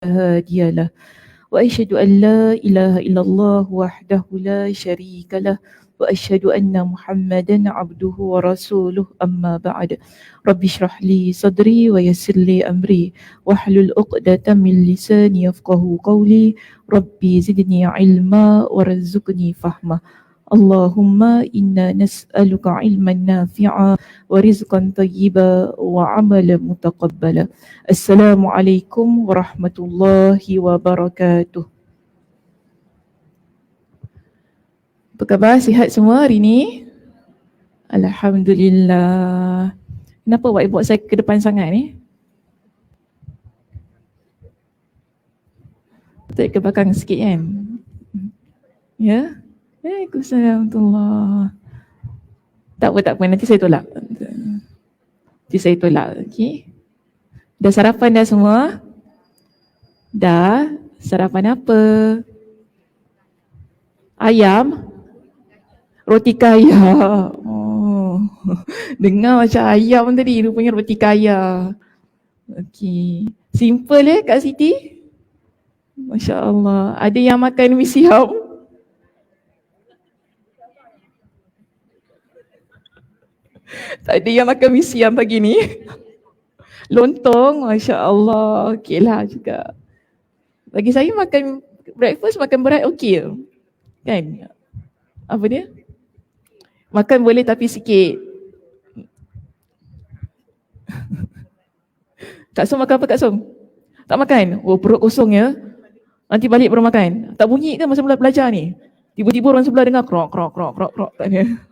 هادي له وأشهد أن لا إله إلا الله وحده لا شريك له وأشهد أن محمدا عبده ورسوله أما بعد رب اشرح لي صدري ويسر لي أمري واحلل عقدة من لساني يفقه قولي ربي زدني علما وارزقني فهما اللهم إنا نسألك علما نافعا ورزقا طيبا وعملا متقبلا. Assalamualaikum warahmatullahi wabarakatuh. Apa khabar? Sihat semua hari ni? Alhamdulillah. Kenapa awak buat saya ke depan sangat ni? Tak ke belakang sikit kan? Ya? Waalaikumsalam warahmatullahi. Tak apa, nanti saya tolak. Okay. Dah sarapan dah semua? Dah? Sarapan apa? Ayam? Roti kaya. Oh. Dengar macam ayam tadi, rupanya roti kaya. Okey. Simple Kak Siti? Masya Allah. Ada yang makan mi siam? Tak ada yang makan mi siam pagi ni? Lontong? Masya Allah. Okeylah juga. Bagi saya makan breakfast, makan berat okey. Kan? Apa dia? Makan boleh tapi sikit. Kak Som makan apa Kak Som? Tak makan? Oh, perut kosong ya. Nanti balik baru makan. Tak bunyi ke masa belajar ni? Tiba-tiba orang sebelah dengar krok. Tanya.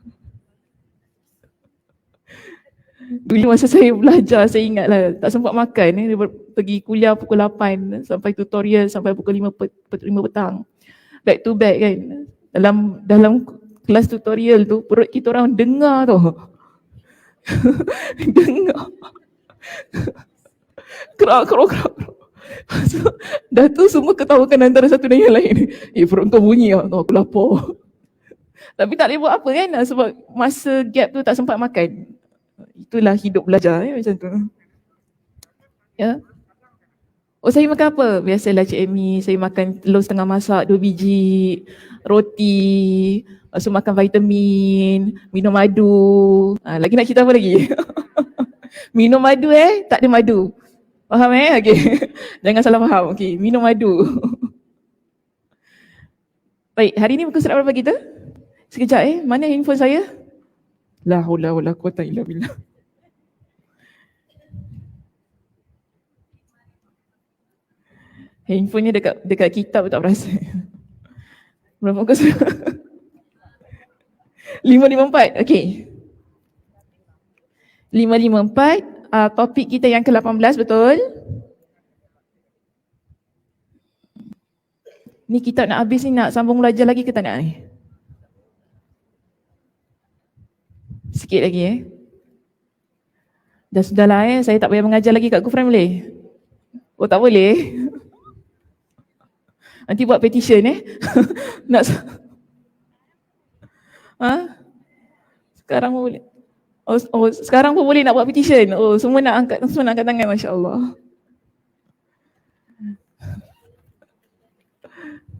Dulu masa saya belajar, saya ingatlah tak sempat makan. Pergi kuliah pukul 8 sampai tutorial sampai pukul 5 petang. Back to back kan. Dalam kelas tutorial tu, perut kita orang dengar tu. Dengar. Krok. Dah tu semua ketawakan antara satu dan yang lain. Perut kau bunyi lah, aku lapar. Tapi tak boleh buat apa kan, sebab masa gap tu tak sempat makan. Itulah hidup belajar macam tu. Ya. Oh, saya makan apa? Biasalah Cik Amy, saya makan telur setengah masak 2 biji, roti, lepas tu makan vitamin, minum madu. Lagi nak cerita apa lagi? Minum madu tak ada madu. Faham Okay. Jangan salah faham. Okay, minum madu. Baik, hari ni muka surat berapa kita? Sekejap mana handphone saya? La haula wala quwata illa billah. Handphone ni dekat kitab tak perasan. Berapa muka surat? 554. Okey. 554, topik kita yang ke-18 betul? Ni kita nak habis ni, nak sambung belajar lagi ke tak nak ni? Sikit lagi Dah sudahlah saya tak payah mengajar lagi kat Gufran boleh? Oh tak boleh? Nanti buat petition nak sekarang pun boleh? Oh, sekarang pun boleh nak buat petition? Oh, semua nak angkat tangan, Masya Allah.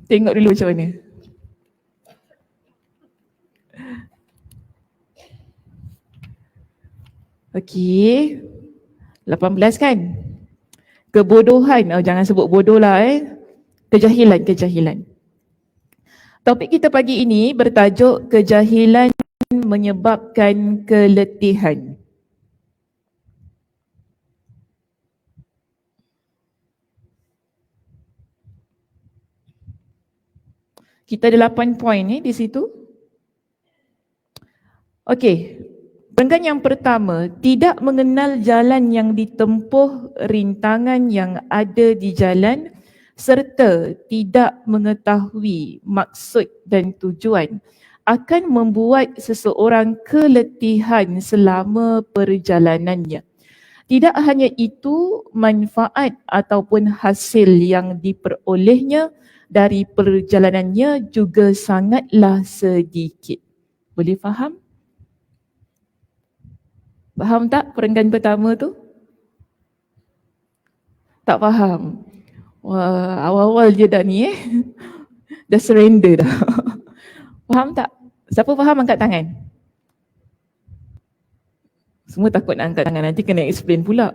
Tengok dulu macam mana. Okey. 18 kan? Kebodohan. Oh, jangan sebut bodoh lah Kejahilan. Topik kita pagi ini bertajuk kejahilan menyebabkan keletihan. Kita ada 8 poin di situ. Okey. Renggan yang pertama, tidak mengenal jalan yang ditempuh, rintangan yang ada di jalan, serta tidak mengetahui maksud dan tujuan akan membuat seseorang keletihan selama perjalanannya. Tidak hanya itu, manfaat ataupun hasil yang diperolehnya dari perjalanannya juga sangatlah sedikit. Boleh faham? Faham tak perenggan pertama tu? Tak faham. Wah, awal-awal je dah ni dah surrender dah. Faham tak? Siapa faham angkat tangan? Semua takut nak angkat tangan, nanti kena explain pula.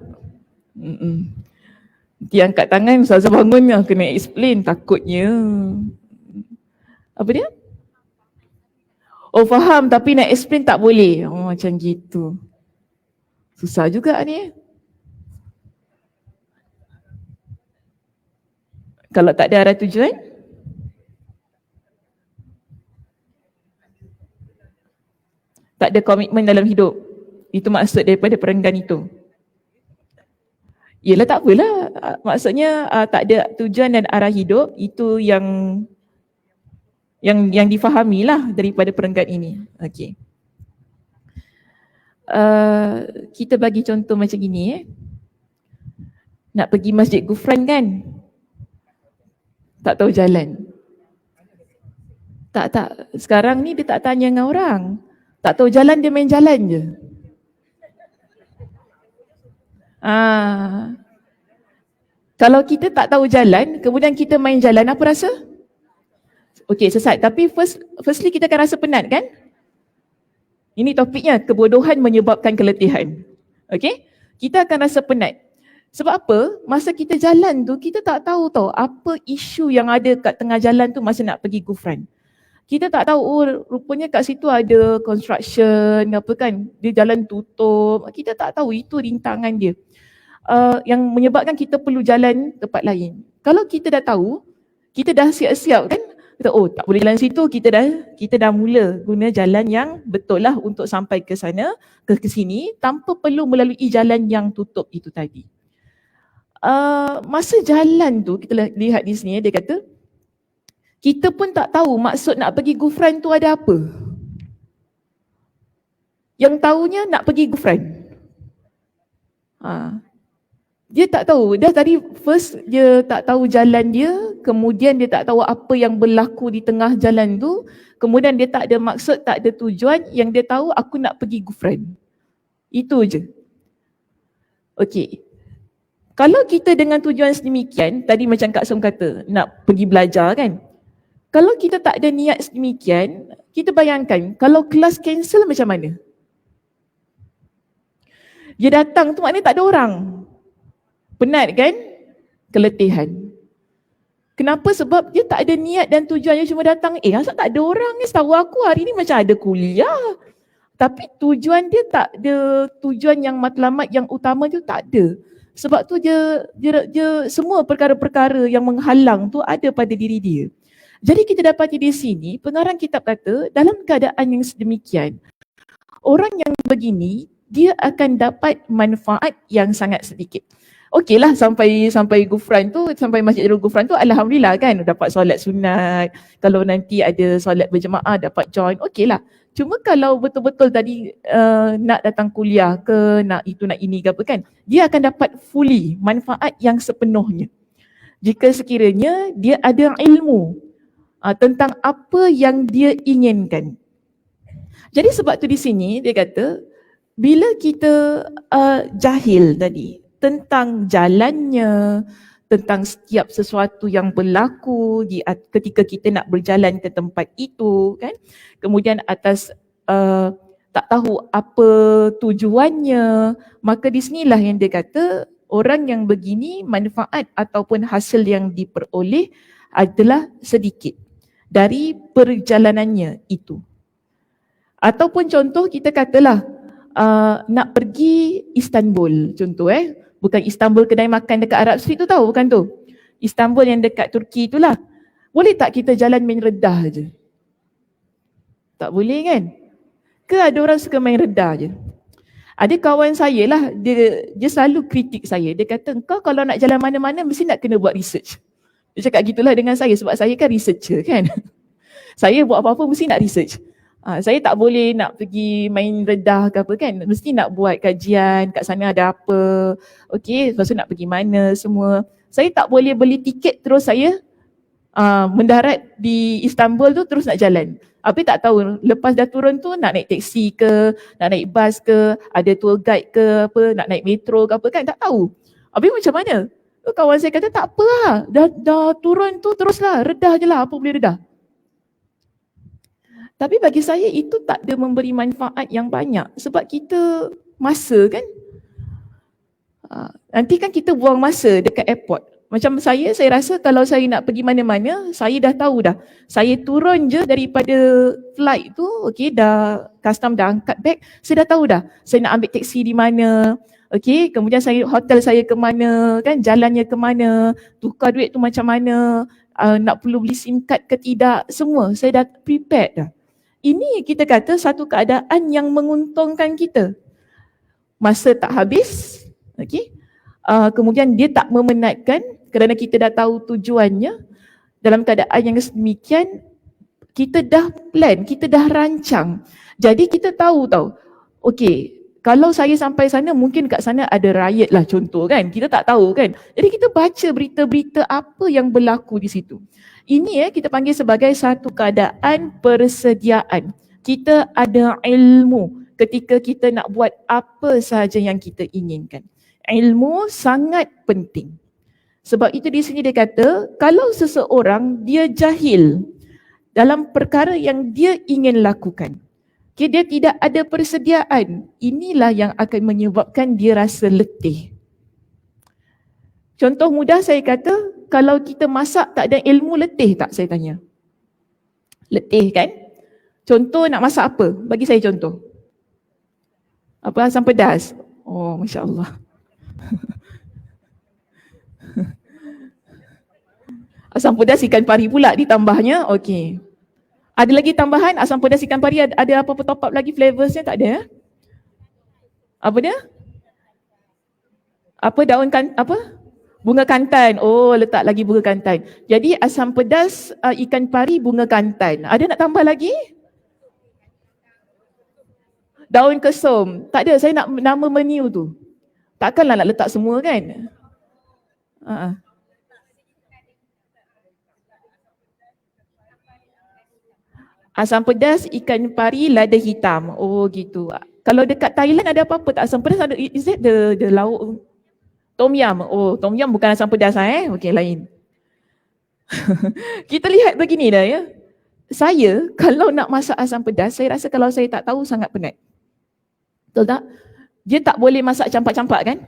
Nanti angkat tangan, Ustazah bangunnya kena explain, takutnya. Apa dia? Oh faham, tapi nak explain tak boleh. Oh macam gitu. Susah juga ni. Kalau tak ada arah tujuan, tak ada komitmen dalam hidup. Itu maksud daripada perenggan itu. Yelah tak apalah. Maksudnya tak ada tujuan dan arah hidup, itu yang difahami lah daripada perenggan ini. Okey. Kita bagi contoh macam gini Nak pergi Masjid Gufran kan? Tak tahu jalan. Tak. Sekarang ni dia tak tanya dengan orang. Tak tahu jalan, dia main jalan je. Kalau kita tak tahu jalan, kemudian kita main jalan, apa rasa? Okey, sesat. Tapi firstly kita akan rasa penat kan? Ini topiknya, kebodohan menyebabkan keletihan. Okey? Kita akan rasa penat. Sebab apa? Masa kita jalan tu, kita tak tahu tau apa isu yang ada kat tengah jalan tu masa nak pergi Gufran. Kita tak tahu, oh rupanya kat situ ada construction, apa kan, dia jalan tutup. Kita tak tahu, itu rintangan dia. Yang menyebabkan kita perlu jalan tempat lain. Kalau kita dah tahu, kita dah siap-siap kan, kita, oh tak boleh jalan situ, kita dah mula guna jalan yang betul lah untuk sampai ke sana, ke sini, tanpa perlu melalui jalan yang tutup itu tadi. Masa jalan tu, kita lihat di sini, dia kata, kita pun tak tahu maksud nak pergi Gufran tu ada apa. Yang tahunya nak pergi Gufran. Dia tak tahu, dah tadi first dia tak tahu jalan dia, kemudian dia tak tahu apa yang berlaku di tengah jalan tu, kemudian dia tak ada maksud, tak ada tujuan, yang dia tahu aku nak pergi Gufran. Itu je. Okey. Kalau kita dengan tujuan sedemikian, tadi macam Kak Som kata, nak pergi belajar kan. Kalau kita tak ada niat sedemikian, kita bayangkan kalau kelas cancel macam mana? Dia datang tu maknanya tak ada orang. Penat kan? Keletihan. Kenapa? Sebab dia tak ada niat dan tujuan, dia cuma datang, asal tak ada orang ni, setahu aku hari ni macam ada kuliah. Tapi tujuan dia tak ada, tujuan yang matlamat yang utama tu tak ada. Sebab tu dia semua perkara-perkara yang menghalang tu ada pada diri dia. Jadi kita dapati di sini, pengarang kitab kata, dalam keadaan yang sedemikian, orang yang begini, dia akan dapat manfaat yang sangat sedikit. Okeylah sampai Gufran tu, sampai Masjidil Gufran tu, alhamdulillah kan, dapat solat sunat. Kalau nanti ada solat berjemaah dapat join, okeylah. Cuma kalau betul-betul tadi nak datang kuliah ke, nak itu nak ini ke apa kan, dia akan dapat fully manfaat yang sepenuhnya. Jika sekiranya dia ada ilmu tentang apa yang dia inginkan. Jadi sebab tu di sini dia kata, bila kita jahil tadi tentang jalannya, tentang setiap sesuatu yang berlaku ketika kita nak berjalan ke tempat itu kan, kemudian atas tak tahu apa tujuannya, maka di sinilah yang dia kata orang yang begini manfaat ataupun hasil yang diperoleh adalah sedikit dari perjalanannya itu. Ataupun contoh kita katalah nak pergi Istanbul contoh bukan Istanbul kedai makan dekat Arab Street tu tahu bukan tu? Istanbul yang dekat Turki itulah. Boleh tak kita jalan main redah je? Tak boleh kan? Ke ada orang suka main redah je? Ada kawan saya lah, dia selalu kritik saya. Dia kata, engkau kalau nak jalan mana-mana mesti nak kena buat research. Dia cakap gitulah dengan saya sebab saya kan researcher kan. Saya buat apa-apa mesti nak research. Saya tak boleh nak pergi main redah ke apa kan. Mesti nak buat kajian, kat sana ada apa. Okey, lepas tu nak pergi mana semua. Saya tak boleh beli tiket terus saya mendarat di Istanbul tu terus nak jalan. Habis tak tahu lepas dah turun tu nak naik teksi ke, nak naik bas ke, ada tour guide ke apa, nak naik metro ke apa kan, tak tahu. Habis macam mana? Kawan saya kata tak apa lah, dah turun tu teruslah, redah je lah, apa boleh redah. Tapi bagi saya itu tak ada memberi manfaat yang banyak sebab kita masa kan. Nanti kan kita buang masa dekat airport. Macam saya rasa kalau saya nak pergi mana-mana, saya dah tahu dah. Saya turun je daripada flight tu, okey, dah custom dah angkat beg, saya dah tahu dah. Saya nak ambil teksi di mana, okey, kemudian hotel saya ke mana, kan, jalannya ke mana, tukar duit tu macam mana, nak perlu beli SIM card ke tidak, semua saya dah prepared dah. Ini kita kata satu keadaan yang menguntungkan kita. Masa tak habis, okey. Kemudian dia tak memenatkan kerana kita dah tahu tujuannya. Dalam keadaan yang sedemikian, kita dah plan, kita dah rancang. Jadi kita tahu okey, kalau saya sampai sana mungkin kat sana ada riot lah contoh kan. Kita tak tahu kan. Jadi kita baca berita-berita apa yang berlaku di situ. Ini kita panggil sebagai satu keadaan persediaan. Kita ada ilmu ketika kita nak buat apa sahaja yang kita inginkan. Ilmu sangat penting. Sebab itu di sini dia kata, kalau seseorang dia jahil dalam perkara yang dia ingin lakukan, okay, dia tidak ada persediaan, inilah yang akan menyebabkan dia rasa letih. Contoh mudah saya kata, kalau kita masak tak ada ilmu, letih tak saya tanya? Letih kan? Contoh nak masak apa? Bagi saya contoh. Apa, asam pedas? Oh, Masya Allah. Asam pedas ikan pari pula ditambahnya, okey. Ada lagi tambahan asam pedas ikan pari, ada apa-apa top up lagi flavorsnya? Tak ada? Apa dia? Apa daun apa? Bunga kantan. Oh, letak lagi bunga kantan. Jadi asam pedas ikan pari bunga kantan. Ada nak tambah lagi? Daun kesum. Tak ada, saya nak nama menu tu. Takkanlah nak letak semua kan? Asam pedas ikan pari lada hitam. Oh gitu. Kalau dekat Thailand ada apa-apa tak asam pedas? Ada, is that the lauk? Tom yum. Oh, tom yum bukan asam pedas Okey, lain. Kita lihat begini dah ya. Saya kalau nak masak asam pedas, saya rasa kalau saya tak tahu sangat penat. Betul tak? Dia tak boleh masak campak-campak kan?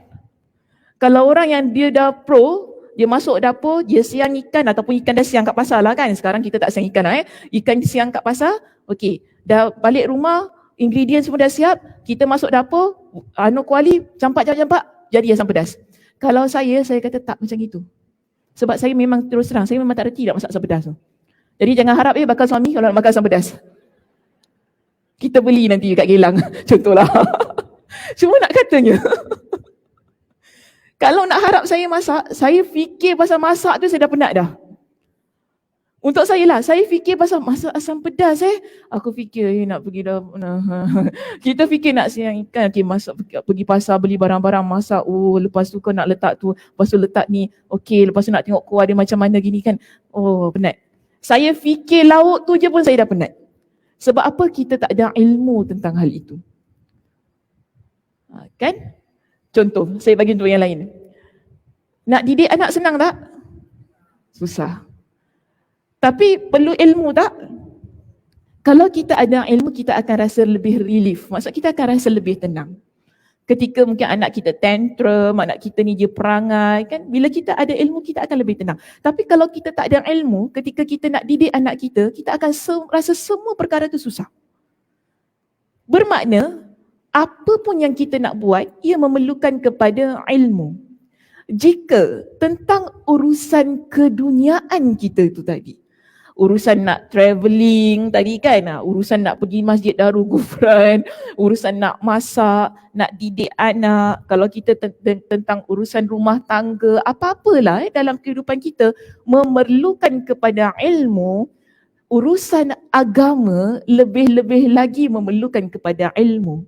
Kalau orang yang dia dah pro, dia masuk dapur, dia siang ikan ataupun ikan dah siang kat pasar lah kan. Sekarang kita tak siang ikan lah Ikan siang kat pasar, okey. Dah balik rumah, ingredient semua dah siap, kita masuk dapur, kuali, campak-campak, jadi asam pedas. Kalau saya kata tak macam itu. Sebab saya memang terus terang, saya memang tak reti nak masak asam pedas tu. Jadi jangan harap bakal suami kalau nak makan asam pedas. Kita beli nanti kat Geylang, contohlah. Cuma nak katanya, kalau nak harap saya masak, saya fikir pasal masak tu saya dah penat dah. Untuk saya lah, saya fikir pasal masak asam pedas Aku fikir nak pergi dah. Kita fikir nak siang ikan, okay, masak, pergi pasar beli barang-barang masak. Oh, lepas tu kau nak letak tu, lepas tu letak ni. Okay, lepas tu nak tengok kuah dia macam mana gini kan. Oh, penat. Saya fikir lauk tu je pun saya dah penat. Sebab apa? Kita tak ada ilmu tentang hal itu. Kan? Contoh, saya bagi contoh yang lain. Nak didik anak senang tak? Susah. Tapi perlu ilmu tak? Kalau kita ada ilmu, kita akan rasa lebih relief. Maksud kita akan rasa lebih tenang. Ketika mungkin anak kita tantrum, anak kita ni dia perangai kan. Bila kita ada ilmu, kita akan lebih tenang. Tapi kalau kita tak ada ilmu, ketika kita nak didik anak kita, kita akan rasa semua perkara itu susah. Bermakna, apa pun yang kita nak buat, ia memerlukan kepada ilmu. Jika tentang urusan keduniaan kita itu tadi, urusan nak travelling tadi kan, urusan nak pergi Masjid Darul Ghufran, urusan nak masak, nak didik anak, kalau kita tentang urusan rumah tangga, apa-apalah dalam kehidupan kita memerlukan kepada ilmu. Urusan agama lebih-lebih lagi memerlukan kepada ilmu.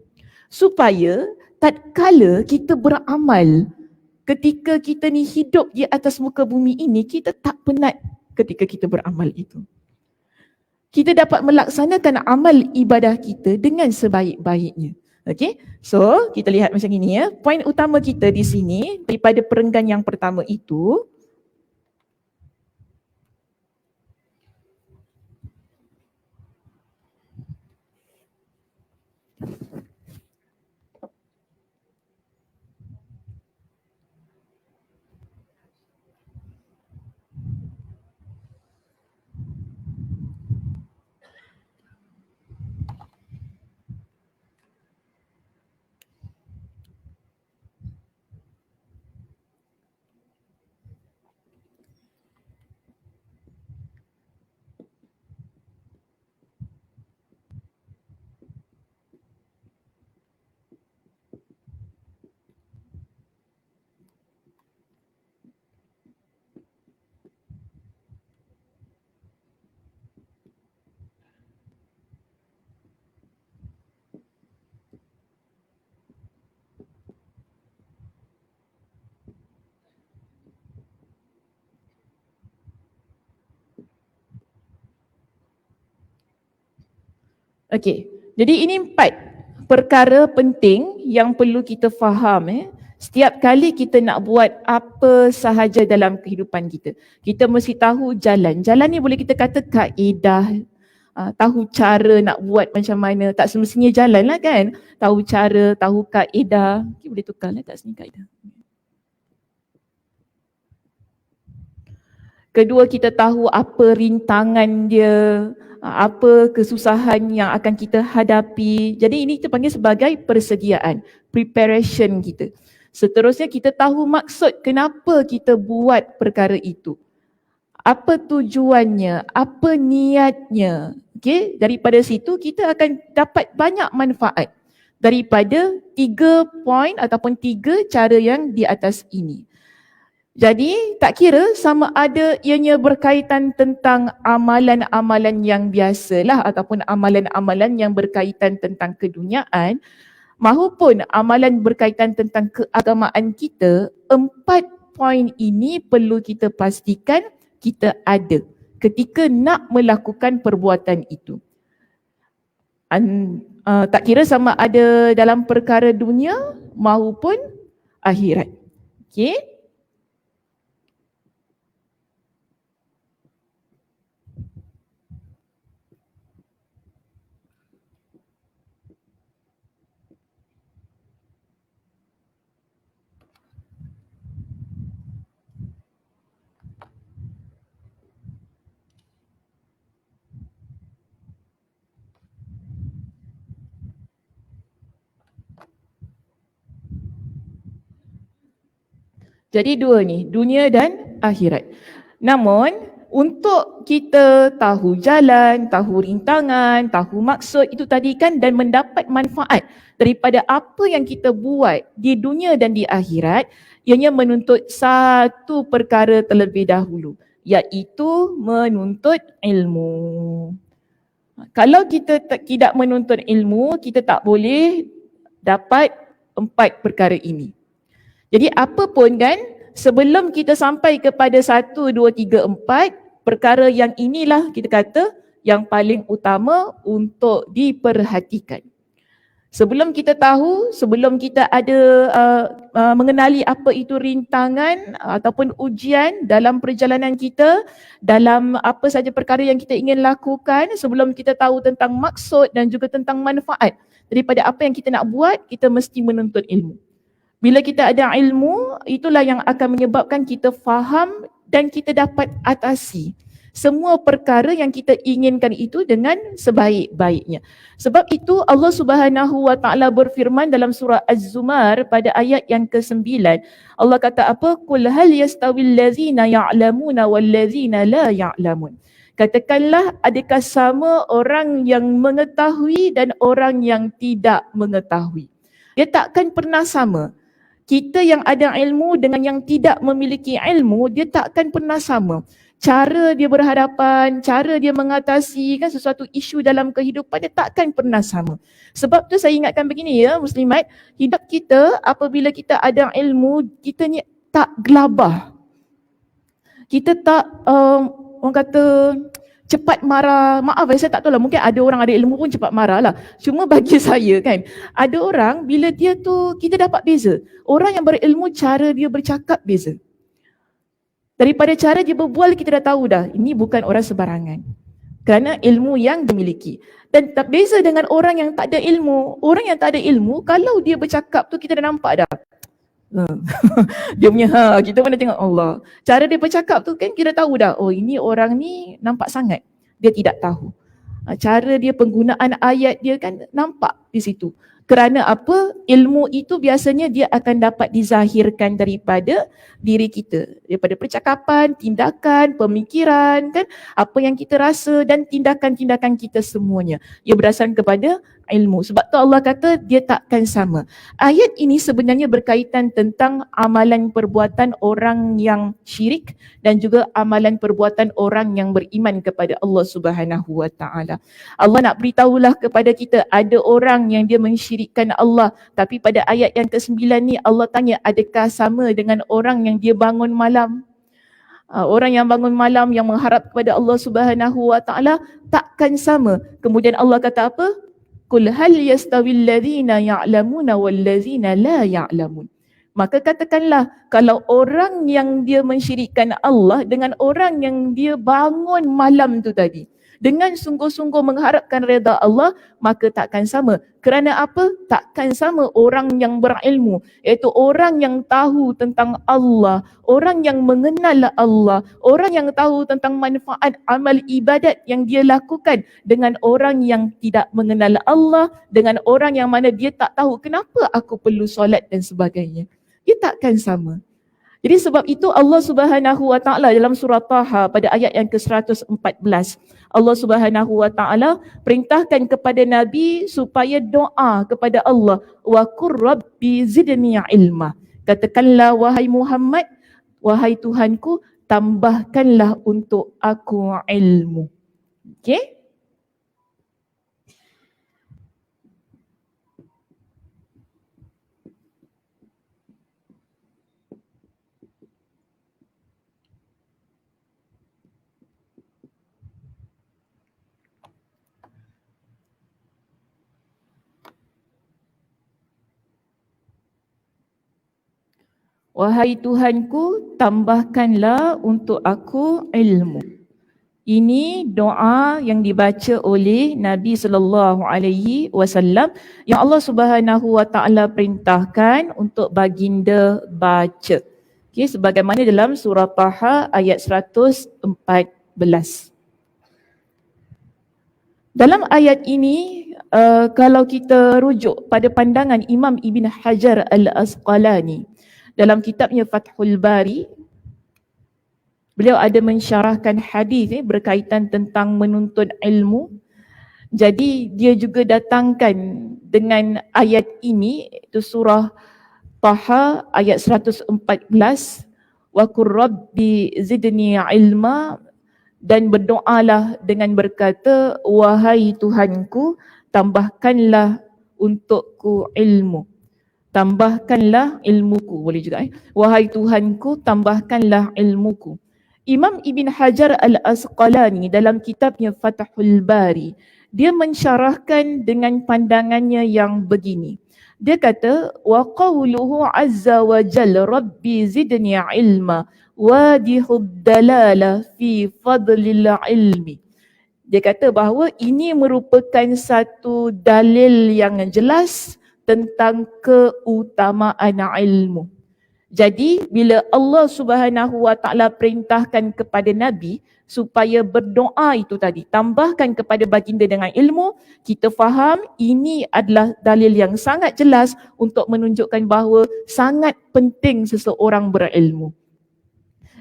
Supaya tatkala kita beramal, ketika kita ni hidup di atas muka bumi ini, kita tak penat ketika kita beramal itu. Kita dapat melaksanakan amal ibadah kita dengan sebaik-baiknya. Okay, so kita lihat macam ini ya. Poin utama kita di sini daripada perenggan yang pertama itu, okey. Jadi ini 4 perkara penting yang perlu kita faham. Setiap kali kita nak buat apa sahaja dalam kehidupan kita, kita mesti tahu jalan. Jalan ni boleh kita kata kaedah, tahu cara nak buat macam mana. Tak semestinya jalan lah kan. Tahu cara, tahu kaedah. Okay, boleh tukar lah kat sini kaedah. Kedua, kita tahu apa rintangan dia, apa kesusahan yang akan kita hadapi. Jadi ini kita panggil sebagai persediaan, preparation kita. Seterusnya kita tahu maksud kenapa kita buat perkara itu. Apa tujuannya, apa niatnya. Okay? Daripada situ kita akan dapat banyak manfaat daripada 3 poin ataupun 3 cara yang di atas ini. Jadi tak kira sama ada ianya berkaitan tentang amalan-amalan yang biasalah ataupun amalan-amalan yang berkaitan tentang keduniaan maupun amalan berkaitan tentang keagamaan kita, 4 poin ini perlu kita pastikan kita ada ketika nak melakukan perbuatan itu. Tak kira sama ada dalam perkara dunia maupun akhirat. Okey? Jadi 2 ni, dunia dan akhirat. Namun, untuk kita tahu jalan, tahu rintangan, tahu maksud itu tadi kan dan mendapat manfaat daripada apa yang kita buat di dunia dan di akhirat, ianya menuntut satu perkara terlebih dahulu, iaitu menuntut ilmu. Kalau kita tidak menuntut ilmu, kita tak boleh dapat 4 perkara ini. Jadi apa pun kan, sebelum kita sampai kepada 1, 2, 3, 4, perkara yang inilah kita kata yang paling utama untuk diperhatikan. Sebelum kita tahu, sebelum kita ada mengenali apa itu rintangan ataupun ujian dalam perjalanan kita, dalam apa saja perkara yang kita ingin lakukan, sebelum kita tahu tentang maksud dan juga tentang manfaat daripada apa yang kita nak buat, kita mesti menuntut ilmu. Bila kita ada ilmu, itulah yang akan menyebabkan kita faham dan kita dapat atasi semua perkara yang kita inginkan itu dengan sebaik-baiknya. Sebab itu Allah Subhanahu wa taala berfirman dalam surah Az-Zumar pada ayat yang ke-9. Allah kata apa? Qul hal yastawil ladzina ya'lamuna wal ladzina la ya'lamun. Katakanlah, adakah sama orang yang mengetahui dan orang yang tidak mengetahui? Dia takkan pernah sama. Kita yang ada ilmu dengan yang tidak memiliki ilmu, dia takkan pernah sama. Cara dia berhadapan, cara dia mengatasi kan sesuatu isu dalam kehidupan, dia takkan pernah sama. Sebab tu saya ingatkan begini ya muslimat, hidup kita apabila kita ada ilmu, kita ni tak gelabah. Kita tak orang kata cepat marah. Maaf saya tak tahu lah, mungkin ada orang ada ilmu pun cepat marah lah. Cuma bagi saya kan, ada orang bila dia tu kita dapat beza. Orang yang berilmu cara dia bercakap beza. Daripada cara dia berbual kita dah tahu dah, ini bukan orang sebarangan. Kerana ilmu yang dimiliki. Dan tak beza dengan orang yang tak ada ilmu. Orang yang tak ada ilmu, kalau dia bercakap tu kita dah nampak dah. Dia punya kita mana tengok Allah. Cara dia bercakap tu kan kita tahu dah, oh ini orang ni nampak sangat dia tidak tahu. Cara dia penggunaan ayat dia kan nampak di situ. Kerana apa? Ilmu itu biasanya dia akan dapat dizahirkan daripada diri kita. Daripada percakapan, tindakan, pemikiran, kan? Apa yang kita rasa dan tindakan-tindakan kita semuanya. Ia berdasarkan kepada ilmu. Sebab tu Allah kata dia takkan sama. Ayat ini sebenarnya berkaitan tentang amalan perbuatan orang yang syirik dan juga amalan perbuatan orang yang beriman kepada Allah Subhanahu Wa Taala. Allah nak beritahulah kepada kita ada orang yang dia mensyirikkan Allah, tapi pada ayat yang ke-9 ni Allah tanya adakah sama dengan orang yang dia bangun malam? Orang yang bangun malam yang mengharap kepada Allah Subhanahu Wa Taala takkan sama. Kemudian Allah kata apa? Qul hal yastawil ladzina ya'lamuna wal ladzina la ya'lamun. Maka katakanlah kalau orang yang dia mensyirikkan Allah dengan orang yang dia bangun malam tu tadi dengan sungguh-sungguh mengharapkan redha Allah, maka takkan sama. Kerana apa? Takkan sama orang yang berilmu, iaitu orang yang tahu tentang Allah, orang yang mengenal Allah, orang yang tahu tentang manfaat amal ibadat yang dia lakukan, dengan orang yang tidak mengenal Allah, dengan orang yang mana dia tak tahu kenapa aku perlu solat dan sebagainya. Dia takkan sama. Jadi sebab itu Allah Subhanahu Wa Taala dalam surah Taha pada ayat yang ke-114, Allah Subhanahu Wa Taala perintahkan kepada Nabi supaya doa kepada Allah, wa qur rabbi zidni ilma. Katakanlah wahai Muhammad, wahai Tuhanku, tambahkanlah untuk aku ilmu. Okey? Wahai Tuhanku, tambahkanlah untuk aku ilmu. Ini doa yang dibaca oleh Nabi SAW yang Allah Subhanahu Wa Taala perintahkan untuk baginda baca. Okay, sebagaimana dalam surah Taha ayat 114. Dalam ayat ini, kalau kita rujuk pada pandangan Imam Ibn Hajar Al-Asqalani, dalam kitabnya Fathul Bari, beliau ada mensyarahkan hadis berkaitan tentang menuntut ilmu. Jadi dia juga datangkan dengan ayat ini, itu surah Taha ayat 114, wa qur rabbi zidni ilma, dan berdoalah dengan berkata, wahai Tuhanku, tambahkanlah untukku ilmu. Tambahkanlah ilmuku, boleh juga wahai Tuhanku, tambahkanlah ilmuku. Imam Ibn Hajar Al-Asqalani dalam kitabnya Fathul Bari, dia mensyarahkan dengan pandangannya yang begini. Dia kata, wa qawluhu azza wa jalla rabbi zidni ilma wadihud dalala fi fadlil ilmi. Dia kata bahawa ini merupakan satu dalil yang jelas tentang keutamaan ilmu. Jadi bila Allah Subhanahu Wa Taala perintahkan kepada Nabi supaya berdoa itu tadi, tambahkan kepada baginda dengan ilmu, kita faham ini adalah dalil yang sangat jelas untuk menunjukkan bahawa sangat penting seseorang berilmu.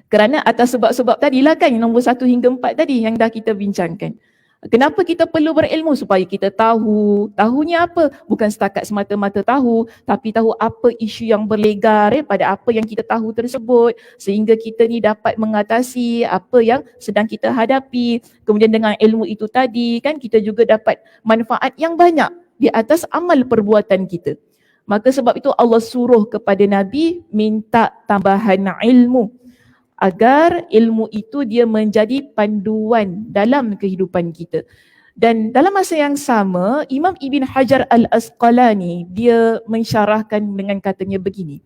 Kerana atas sebab-sebab tadilah kan, nombor 1 hingga 4 tadi yang dah kita bincangkan. Kenapa kita perlu berilmu? Supaya kita tahu. Tahunya apa? Bukan setakat semata-mata tahu, tapi tahu apa isu yang berlegar pada apa yang kita tahu tersebut, sehingga kita ni dapat mengatasi apa yang sedang kita hadapi. Kemudian dengan ilmu itu tadi kan kita juga dapat manfaat yang banyak di atas amal perbuatan kita. Maka sebab itu Allah suruh kepada Nabi minta tambahan ilmu. agar ilmu itu dia menjadi panduan dalam kehidupan kita. Dan dalam masa yang sama, Imam Ibn Hajar Al-Asqalani dia mensyarahkan dengan katanya begini.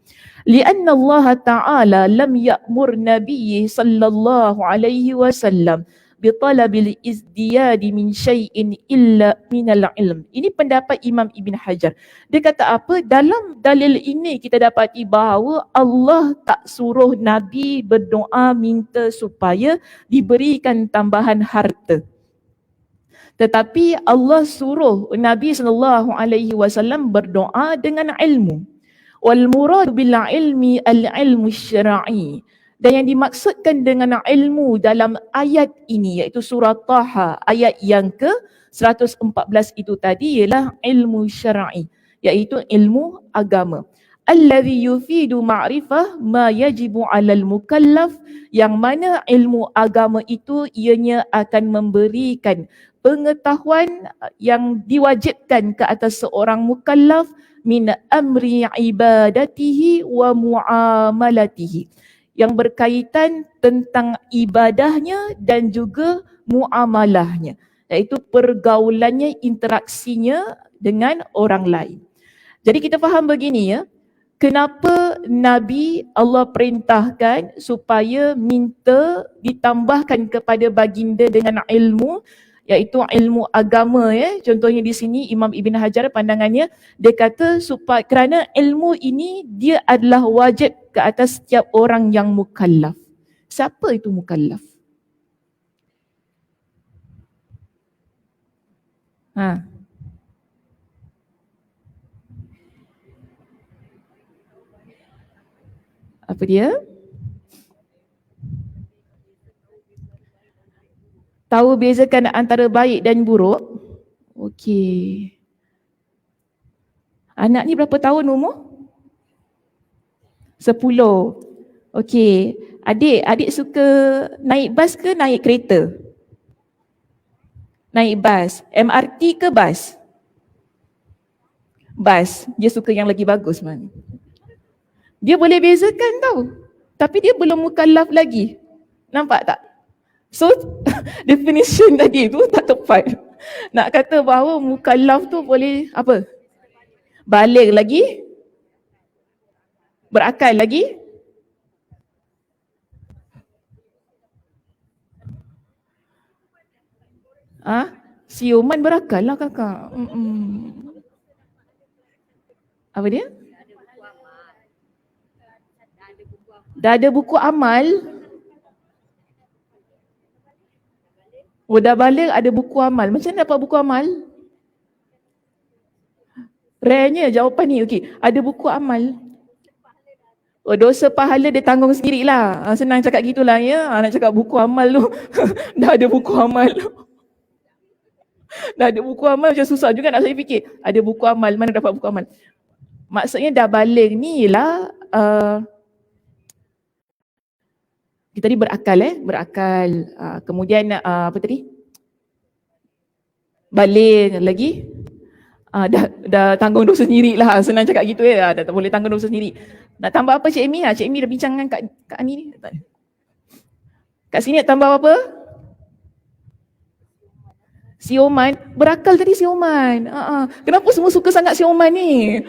Lianna Allah Ta'ala lam ya'mur Nabi sallallahu alaihi wasallam bitalabil izdiyadi min syai'in illa minal ilm. Ini pendapat Imam Ibn Hajar. Dia kata apa? Dalam dalil ini kita dapati bahawa Allah tak suruh Nabi berdoa minta supaya diberikan tambahan harta. Tetapi Allah suruh Nabi SAW berdoa dengan ilmu. Wal murad bil ilmi al-ilmu syar'i. Dan yang dimaksudkan dengan ilmu dalam ayat ini iaitu surah Taha ayat yang ke-114 itu tadi ialah ilmu syar'i, iaitu ilmu agama. Alladhi yufidu ma'rifah ma yajibu 'alal mukallaf, yang mana ilmu agama itu ianya akan memberikan pengetahuan yang diwajibkan ke atas seorang mukallaf min amri ibadatihi wa muamalatihi, yang berkaitan tentang ibadahnya dan juga muamalahnya, iaitu pergaulannya, interaksinya dengan orang lain. Jadi kita faham begini ya, kenapa Nabi Allah perintahkan supaya minta ditambahkan kepada baginda dengan ilmu, iaitu ilmu agama ya. Contohnya di sini Imam Ibn Hajar pandangannya dia kata supaya kerana ilmu ini dia adalah wajib ke atas setiap orang yang mukallaf. Siapa itu mukallaf? Apa dia? Tahu bezakan antara baik dan buruk? Okey. Anak ni berapa tahun umur? 10. Okey. Adik suka naik bas ke naik kereta? Naik bas. MRT ke bas? Bas. Dia suka yang lagi bagus mana? Dia boleh bezakan tau. Tapi dia belum mukallaf lagi. Nampak tak? So, definition tadi tu tak tepat. Nak kata bahawa mukallaf tu boleh apa? Balik lagi? Berakal lagi? Siuman berakal lah kakak. Apa dia? Dah ada buku amal. Dah balik ada buku amal. Macam mana dapat buku amal? Rarenya jawapan ni. Okey, ada buku amal. Dosa pahala dia tanggung sendirilah. Senang cakap gitulah ya. Nak cakap buku amal tu. Dah ada buku amal. Dah ada buku amal macam susah juga nak saya fikir. Ada buku amal, mana dapat buku amal? Maksudnya dah balik ni lah kita tadi berakal berakal. Kemudian apa tadi? Balik lagi. Dah tanggung dosa sendiri lah. Senang cakap gitu ya. Dah tak boleh tanggung dosa sendiri. Nak tambah apa Cik Amy? Cik Amy dah bincang dengan Kak Ani ni. Kat sini nak tambah apa? Sioman. Berakal tadi sioman. Kenapa semua suka sangat sioman ni?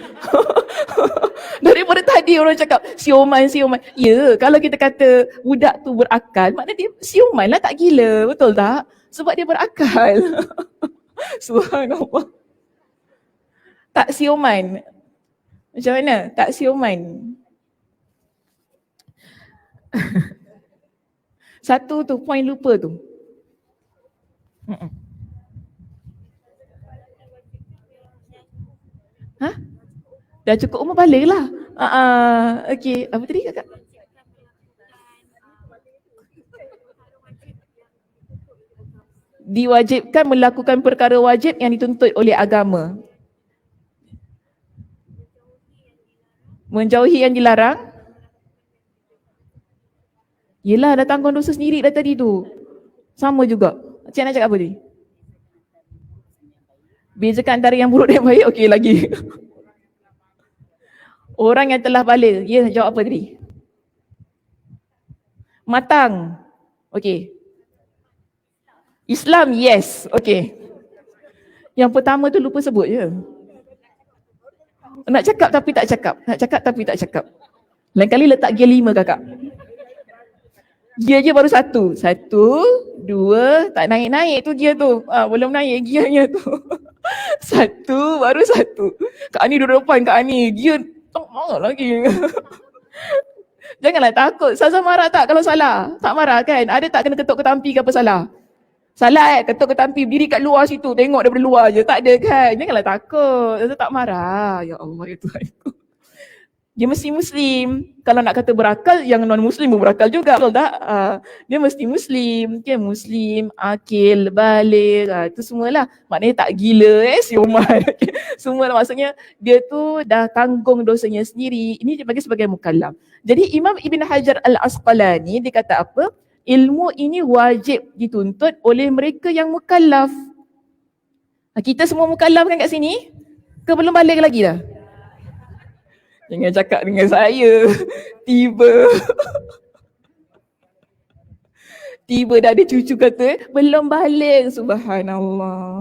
Daripada tadi orang cakap sioman. Ya, kalau kita kata budak tu berakal, maknanya dia sioman lah, tak gila. Betul tak? Sebab dia berakal. Subhanallah. Tak sioman. Macam mana? Tak sioman. Satu tu, point lupa tu. Dah cukup umur balik lah. Okey, apa tadi kakak? Diwajibkan melakukan perkara wajib yang dituntut oleh agama. Menjauhi yang dilarang. Yelah, dah tanggung dosa sendiri dah tadi tu. Sama juga. Cik nak cakap apa tadi? Bezakan antara yang buruk dan baik, okey lagi. Orang yang telah balik, ya jawab apa tadi? Matang. Okey. Islam, yes. Okey. Yang pertama tu lupa sebut je. Nak cakap tapi tak cakap. Nak cakap tapi tak cakap. Lain kali letak gear 5 kakak. Gear je baru 1. 1, 2, tak naik-naik tu gear tu. Belum naik gearnya tu. 1, baru 1. Kak Ani duduk depan Kak Ani. Gear tak marah lagi. Janganlah takut. Saza marah tak kalau salah? Tak marah kan? Ada tak kena ketuk ketampi ke apa salah? Salah ketuk ketampi, berdiri kat luar situ, tengok daripada luar je. Tak ada kan? Janganlah takut. Saza tak marah. Ya Allah, ya Tuhanku. Dia mesti Muslim. Kalau nak kata berakal, yang non-Muslim pun berakal juga. Betul tak? Dia mesti Muslim. Okay, Muslim, akil, balik. Itu semualah. Maknanya tak gila si Umar. Semualah maksudnya dia tu dah tanggung dosanya sendiri. Ini dia bagi sebagai mukallaf. Jadi Imam Ibn Hajar Al-Asqalani dia kata apa? Ilmu ini wajib dituntut oleh mereka yang mukallaf. Kita semua mukallaf kan kat sini? Ke belum balik lagi dah? Jangan cakap dengan saya. Tiba dah ada cucu kata, belum balik. Subhanallah.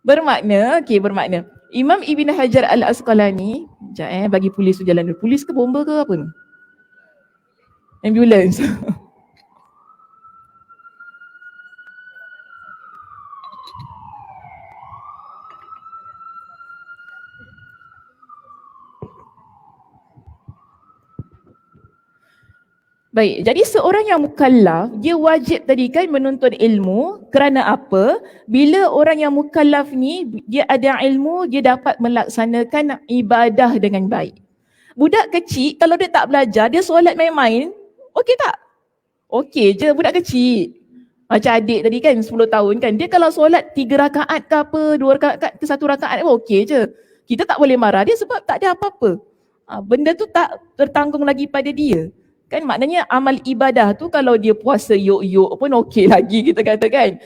Bermakna. Imam Ibn Hajar Al-Asqalani, sekejap bagi polis tu jalan dulu. Polis ke bomba ke apa ni? Ambulans. Baik, jadi seorang yang mukallaf, dia wajib tadi kan menuntut ilmu. Kerana apa? Bila orang yang mukallaf ni, dia ada ilmu, dia dapat melaksanakan ibadah dengan baik. Budak kecil, kalau dia tak belajar, dia solat main-main, okey tak? Okey je budak kecil. Macam adik tadi kan, 10 tahun kan, dia kalau solat 3 rakaat ke apa, 2 rakaat ke 1 rakaat, okey je. Kita tak boleh marah dia sebab tak ada apa-apa. Benda tu tak tertanggung lagi pada dia. Kan maknanya amal ibadah tu kalau dia puasa yok-yok pun okey lagi kita kata kan.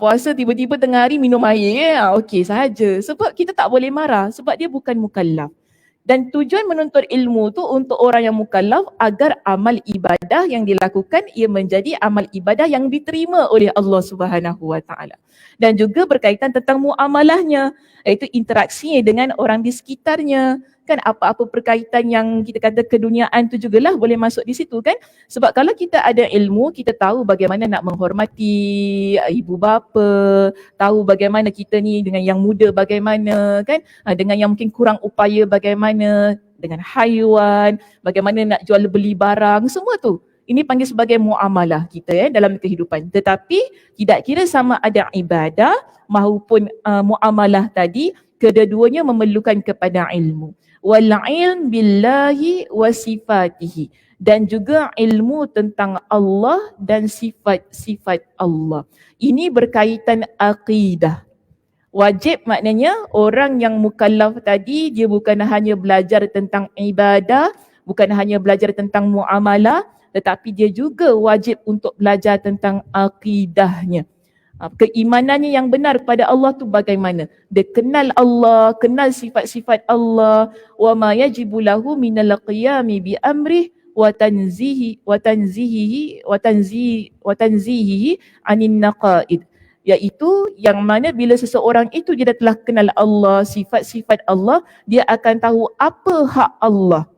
Puasa tiba-tiba tengah hari minum air, okey sahaja. Sebab kita tak boleh marah sebab dia bukan mukallaf. Dan tujuan menuntut ilmu tu untuk orang yang mukallaf agar amal ibadah yang dilakukan ia menjadi amal ibadah yang diterima oleh Allah Subhanahu Wa Taala. Dan juga berkaitan tentang muamalahnya, iaitu interaksinya dengan orang di sekitarnya. Kan apa-apa berkaitan yang kita kata keduniaan tu jugalah boleh masuk di situ kan. Sebab kalau kita ada ilmu, kita tahu bagaimana nak menghormati ibu bapa, tahu bagaimana kita ni dengan yang muda bagaimana kan, dengan yang mungkin kurang upaya bagaimana, dengan haiwan, bagaimana nak jual beli barang, semua tu. Ini panggil sebagai muamalah kita dalam kehidupan. Tetapi tidak kira sama ada ibadah maupun muamalah tadi, kedua-duanya memerlukan kepada ilmu. Wal ilm billahi wa sifatihi, dan juga ilmu tentang Allah dan sifat-sifat Allah. Ini berkaitan akidah. Wajib maknanya orang yang mukallaf tadi dia bukan hanya belajar tentang ibadah, bukan hanya belajar tentang muamalah, tetapi dia juga wajib untuk belajar tentang akidahnya. Keimanannya yang benar kepada Allah tu bagaimana? Dia kenal Allah, kenal sifat-sifat Allah, wa ma yajibu lahu minal qiyami bi amrih wa tanzihi anin naqaid. Iaitu yang mana bila seseorang itu dia telah kenal Allah, sifat-sifat Allah, dia akan tahu apa hak Allah.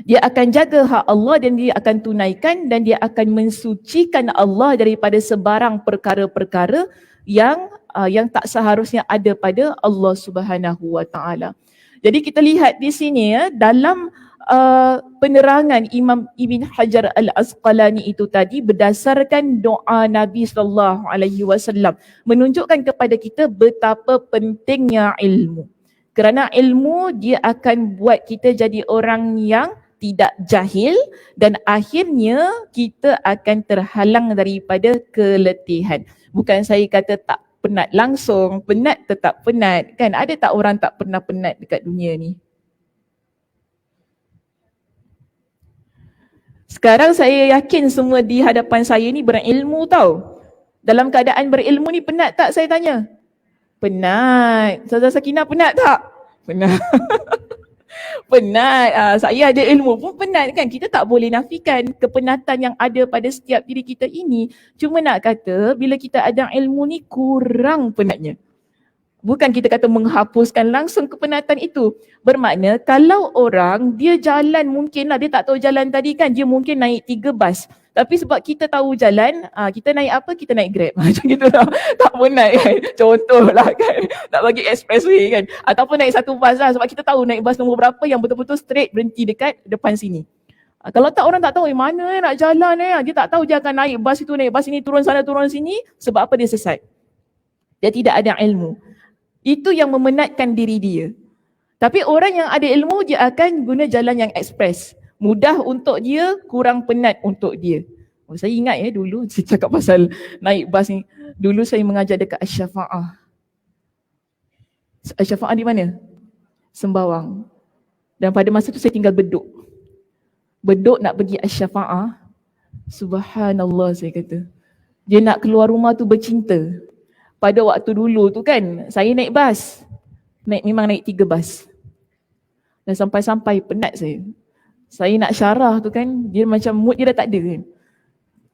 Dia akan jaga hak Allah dan dia akan tunaikan dan dia akan mensucikan Allah daripada sebarang perkara-perkara yang tak seharusnya ada pada Allah Subhanahu Wa Taala. Jadi kita lihat di sini dalam penerangan Imam Ibn Hajar Al-Asqalani itu tadi berdasarkan doa Nabi sallallahu alaihi wasallam menunjukkan kepada kita betapa pentingnya ilmu. Kerana ilmu dia akan buat kita jadi orang yang tidak jahil dan akhirnya kita akan terhalang daripada keletihan. Bukan saya kata tak penat langsung, penat tetap penat. Kan ada tak orang tak pernah penat dekat dunia ni? Sekarang saya yakin semua di hadapan saya ni berilmu tau. Dalam keadaan berilmu ni penat tak saya tanya? Penat. Ustazah Sakinah penat tak? Penat. Penat. Saya ada ilmu pun penat kan. Kita tak boleh nafikan kepenatan yang ada pada setiap diri kita ini. Cuma nak kata bila kita ada ilmu ni kurang penatnya. Bukan kita kata menghapuskan langsung kepenatan itu. Bermakna kalau orang dia jalan mungkinlah dia tak tahu jalan tadi kan. Dia mungkin naik 3 bas. Tapi sebab kita tahu jalan, kita naik apa? Kita naik Grab. Macam gitu lah. Tak penat kan. Contohlah kan. Tak bagi expressway kan. Ataupun naik satu bas lah. Sebab kita tahu naik bas nombor berapa yang betul-betul straight berhenti dekat depan sini. Kalau tak orang tak tahu mana nak jalan dia tak tahu dia akan naik bas itu, naik bas ini, turun sana, turun sini. Sebab apa dia sesat? Dia tidak ada ilmu. Itu yang memenatkan diri dia. Tapi orang yang ada ilmu, dia akan guna jalan yang ekspres. Mudah untuk dia, kurang penat untuk dia. Saya ingat dulu saya cakap pasal naik bas ni. Dulu saya mengajar dekat Asy-Syafa'ah. Asy-Syafa'ah di mana? Sembawang. Dan pada masa tu saya tinggal Bedok. Bedok nak pergi Asy-Syafa'ah. Subhanallah saya kata. Dia nak keluar rumah tu bercinta. Pada waktu dulu tu kan, saya naik bas. Memang naik 3 bas. Dan sampai-sampai penat saya. Saya nak syarah tu kan, dia macam mood dia dah tak ada kan.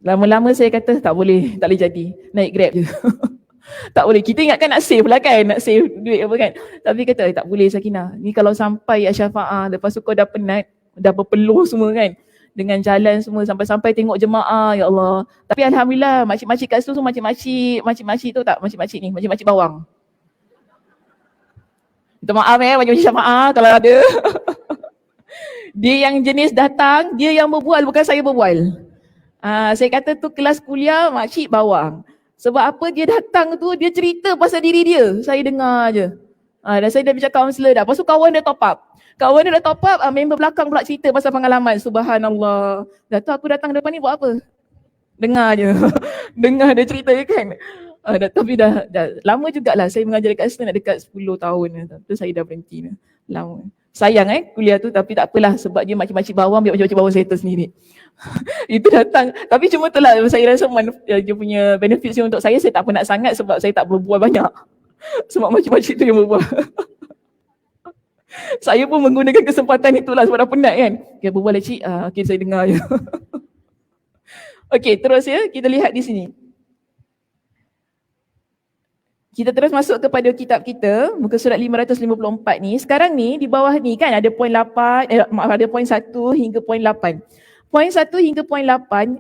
Lama-lama saya kata tak boleh jadi. Naik Grab je. Tak boleh. Kita ingatkan nak save lah kan, nak save duit apa kan. Tapi kata tak boleh Sakinah. Ni kalau sampai Asy-Syafa'ah, lepas tu kau dah penat, dah berpeluh semua kan. Dengan jalan semua sampai-sampai tengok jemaah, ya Allah. Tapi alhamdulillah makcik-makcik kat situ makcik-makcik tu tak, makcik-makcik ni, makcik-makcik bawang. Minta maaf makcik-makcik Syafa'ah kalau ada. Dia yang jenis datang, dia yang berbual, bukan saya berbual. Saya kata tu kelas kuliah makcik bawang. Sebab apa dia datang tu, dia cerita pasal diri dia. Saya dengar je. Dan saya dah bercakap kaunselor dah. Lepas tu kawan dia top up. Kawan dia dah top up, member belakang pula cerita pasal pengalaman. Subhanallah. Dah tu aku datang depan ni buat apa? Dengar je. Dengar dia cerita je kan. Tapi dah lama jugalah saya mengajar dekat situ nak dekat 10 tahun. Tu saya dah berhenti. Lama. Sayang kuliah tu, tapi tak apalah sebab dia makcik-makcik bawang, biar makcik-makcik bawang settle sendiri. Itu datang. Tapi cuma tu lah saya rasa dia punya benefit untuk saya tak penat sangat sebab saya tak berbual banyak. Sebab makcik-makcik tu yang berbual. Saya pun menggunakan kesempatan itulah sebab dah penat kan. Okay, berbual cik, okay saya dengar je. Okay, terus kita lihat di sini. Kita terus masuk kepada kitab kita, muka surat 554 ni. Sekarang ni di bawah ni kan ada poin 8, ada poin 1 hingga poin 8. Poin 1 hingga poin 8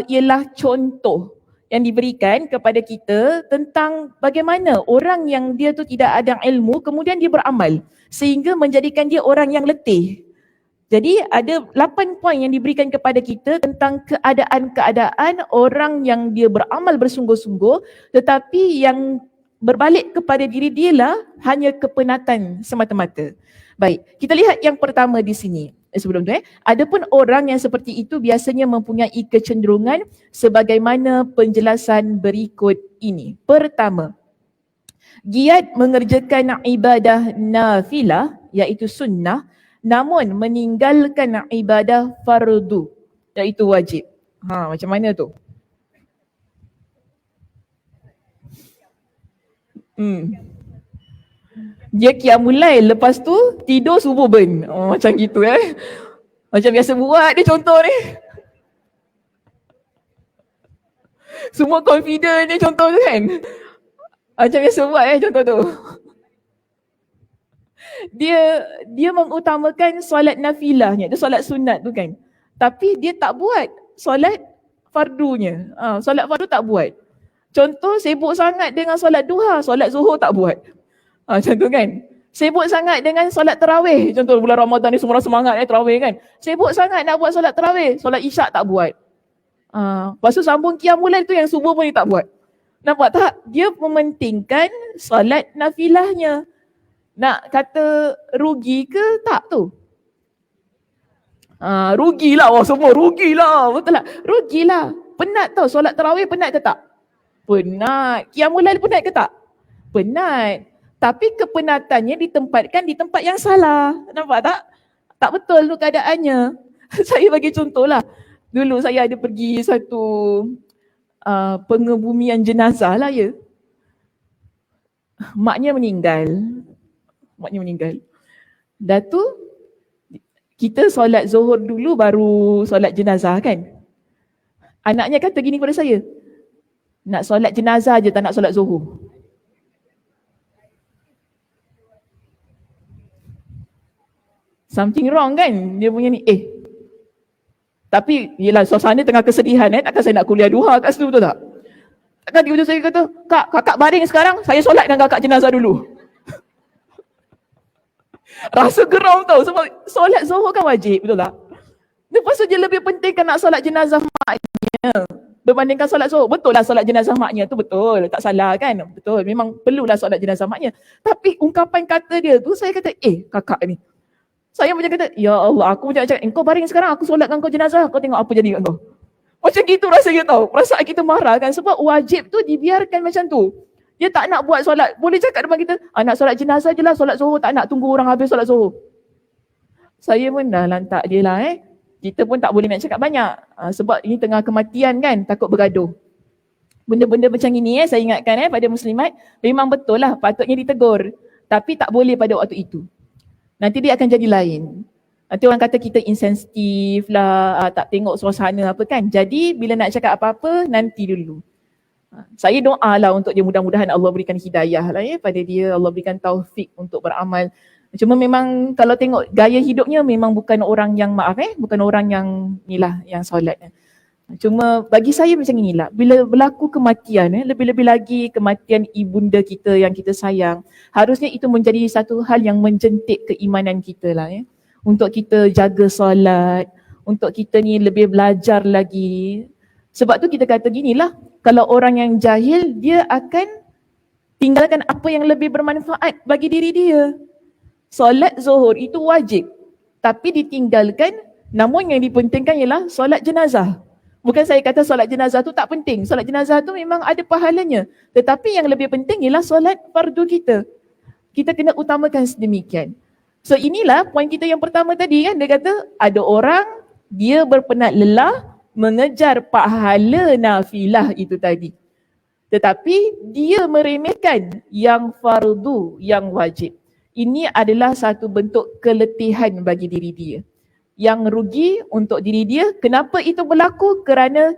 ialah contoh yang diberikan kepada kita tentang bagaimana orang yang dia tu tidak ada ilmu kemudian dia beramal sehingga menjadikan dia orang yang letih. Jadi ada 8 poin yang diberikan kepada kita tentang keadaan-keadaan orang yang dia beramal bersungguh-sungguh tetapi yang berbalik kepada diri dia lah hanya kepenatan semata-mata. Baik, kita lihat yang pertama di sini. Sebelum tu adapun orang yang seperti itu biasanya mempunyai kecenderungan sebagaimana penjelasan berikut ini. Pertama, giat mengerjakan ibadah nafilah iaitu sunnah namun meninggalkan ibadah fardu iaitu wajib. Macam mana tu? Dia qiyamul lail, lepas tu tidur subuh burn. Macam gitu Macam biasa buat dia contoh ni. Semua confident dia contoh tu kan. Macam biasa buat contoh tu. Dia mengutamakan solat nafilahnya, dia solat sunat tu kan. Tapi dia tak buat solat fardunya. Solat fardu tak buat. Contoh sibuk sangat dengan solat duha, solat zuhur tak buat. Macam tu kan. Sibuk sangat dengan solat tarawih. Contoh bulan Ramadan ni semua orang semangat tarawih kan. Sibuk sangat nak buat solat tarawih, solat isyak tak buat. Lepas tu sambung qiyamul lail tu yang subuh pun dia tak buat. Nampak tak? Dia mementingkan solat nafilahnya. Nak kata rugi ke tak tu? Rugilah, semua rugilah. Betul tak? Rugilah. Penat tau, solat tarawih penat ke tak? Penat. Qiyamul lail penat ke tak? Penat. Tapi kepenatannya ditempatkan di tempat yang salah. Nampak tak? Tak betul tu keadaannya. Saya bagi contoh lah. Dulu saya ada pergi satu pengebumian jenazah lah Maknya meninggal. Dah tu Kita solat zuhur dulu baru solat jenazah kan? Anaknya kata gini kepada saya, nak solat jenazah je, tak nak solat zuhur. Something wrong kan? Dia punya ni, tapi yelah suasana tengah kesedihan, takkan saya nak kuliah duha kat situ, betul tak? Takkan tiba-tiba saya kata, kakak baring sekarang, saya solatkan kakak jenazah dulu. Rasa geram tau, sebab solat zuhur kan wajib, betul tak? Lepas tu dia lebih pentingkan nak solat jenazah maknya berbandingkan solat zuhur. Betul lah solat jenazah maknya tu betul, tak salah kan? Betul, memang perlulah solat jenazah maknya. Tapi ungkapan kata dia tu, saya kata, kakak ni, saya macam kata, ya Allah, aku macam cakap, kau baring sekarang, aku solatkan kau jenazah, kau tengok apa jadi kat kau. Macam gitu rasanya tau, perasaan kita marah kan, sebab wajib tu dibiarkan macam tu. Dia tak nak buat solat, boleh cakap depan kita, nak solat jenazah je lah, solat zuhur tak nak, tunggu orang habis solat zuhur. Saya pun dah lantak dia lah kita pun tak boleh nak cakap banyak, sebab ini tengah kematian kan, takut bergaduh. Benda-benda macam ini saya ingatkan pada muslimat, memang betul lah patutnya ditegur, tapi tak boleh pada waktu itu. Nanti dia akan jadi lain. Nanti orang kata kita insensitif lah, tak tengok suasana apa kan. Jadi bila nak cakap apa-apa, nanti dulu. Saya doa lah untuk dia, mudah-mudahan Allah berikan hidayah lah pada dia, Allah berikan taufik untuk beramal. Cuma memang kalau tengok gaya hidupnya memang bukan orang yang bukan orang yang inilah, yang solat. Cuma bagi saya macam inilah, bila berlaku kematian, lebih-lebih lagi kematian ibunda kita yang kita sayang, harusnya itu menjadi satu hal yang menjentik keimanan kita lah untuk kita jaga solat, untuk kita ni lebih belajar lagi. Sebab tu kita kata ginilah, kalau orang yang jahil, dia akan tinggalkan apa yang lebih bermanfaat bagi diri dia. Solat zuhur itu wajib, tapi ditinggalkan, namun yang dipentingkan ialah solat jenazah. Bukan saya kata solat jenazah tu tak penting. Solat jenazah tu memang ada pahalanya. Tetapi yang lebih penting ialah solat fardu kita. Kita kena utamakan sedemikian. So inilah poin kita yang pertama tadi kan. Dia kata ada orang dia berpenat lelah mengejar pahala nafilah itu tadi. Tetapi dia meremehkan yang fardu, yang wajib. Ini adalah satu bentuk keletihan bagi diri dia. Yang rugi untuk diri dia. Kenapa itu berlaku? Kerana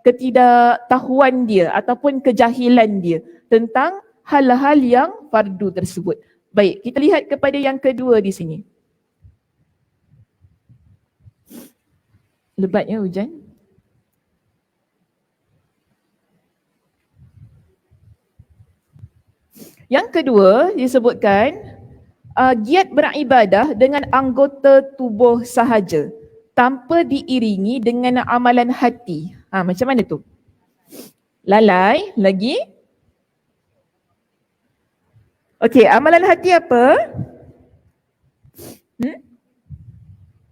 ketidaktahuan dia ataupun kejahilan dia tentang hal-hal yang fardu tersebut. Baik, kita lihat kepada yang kedua di sini. Lebatnya hujan. Yang kedua disebutkan giat beribadah dengan anggota tubuh sahaja tanpa diiringi dengan amalan hati. Macam mana tu? Lalai, lagi? Okey, amalan hati apa?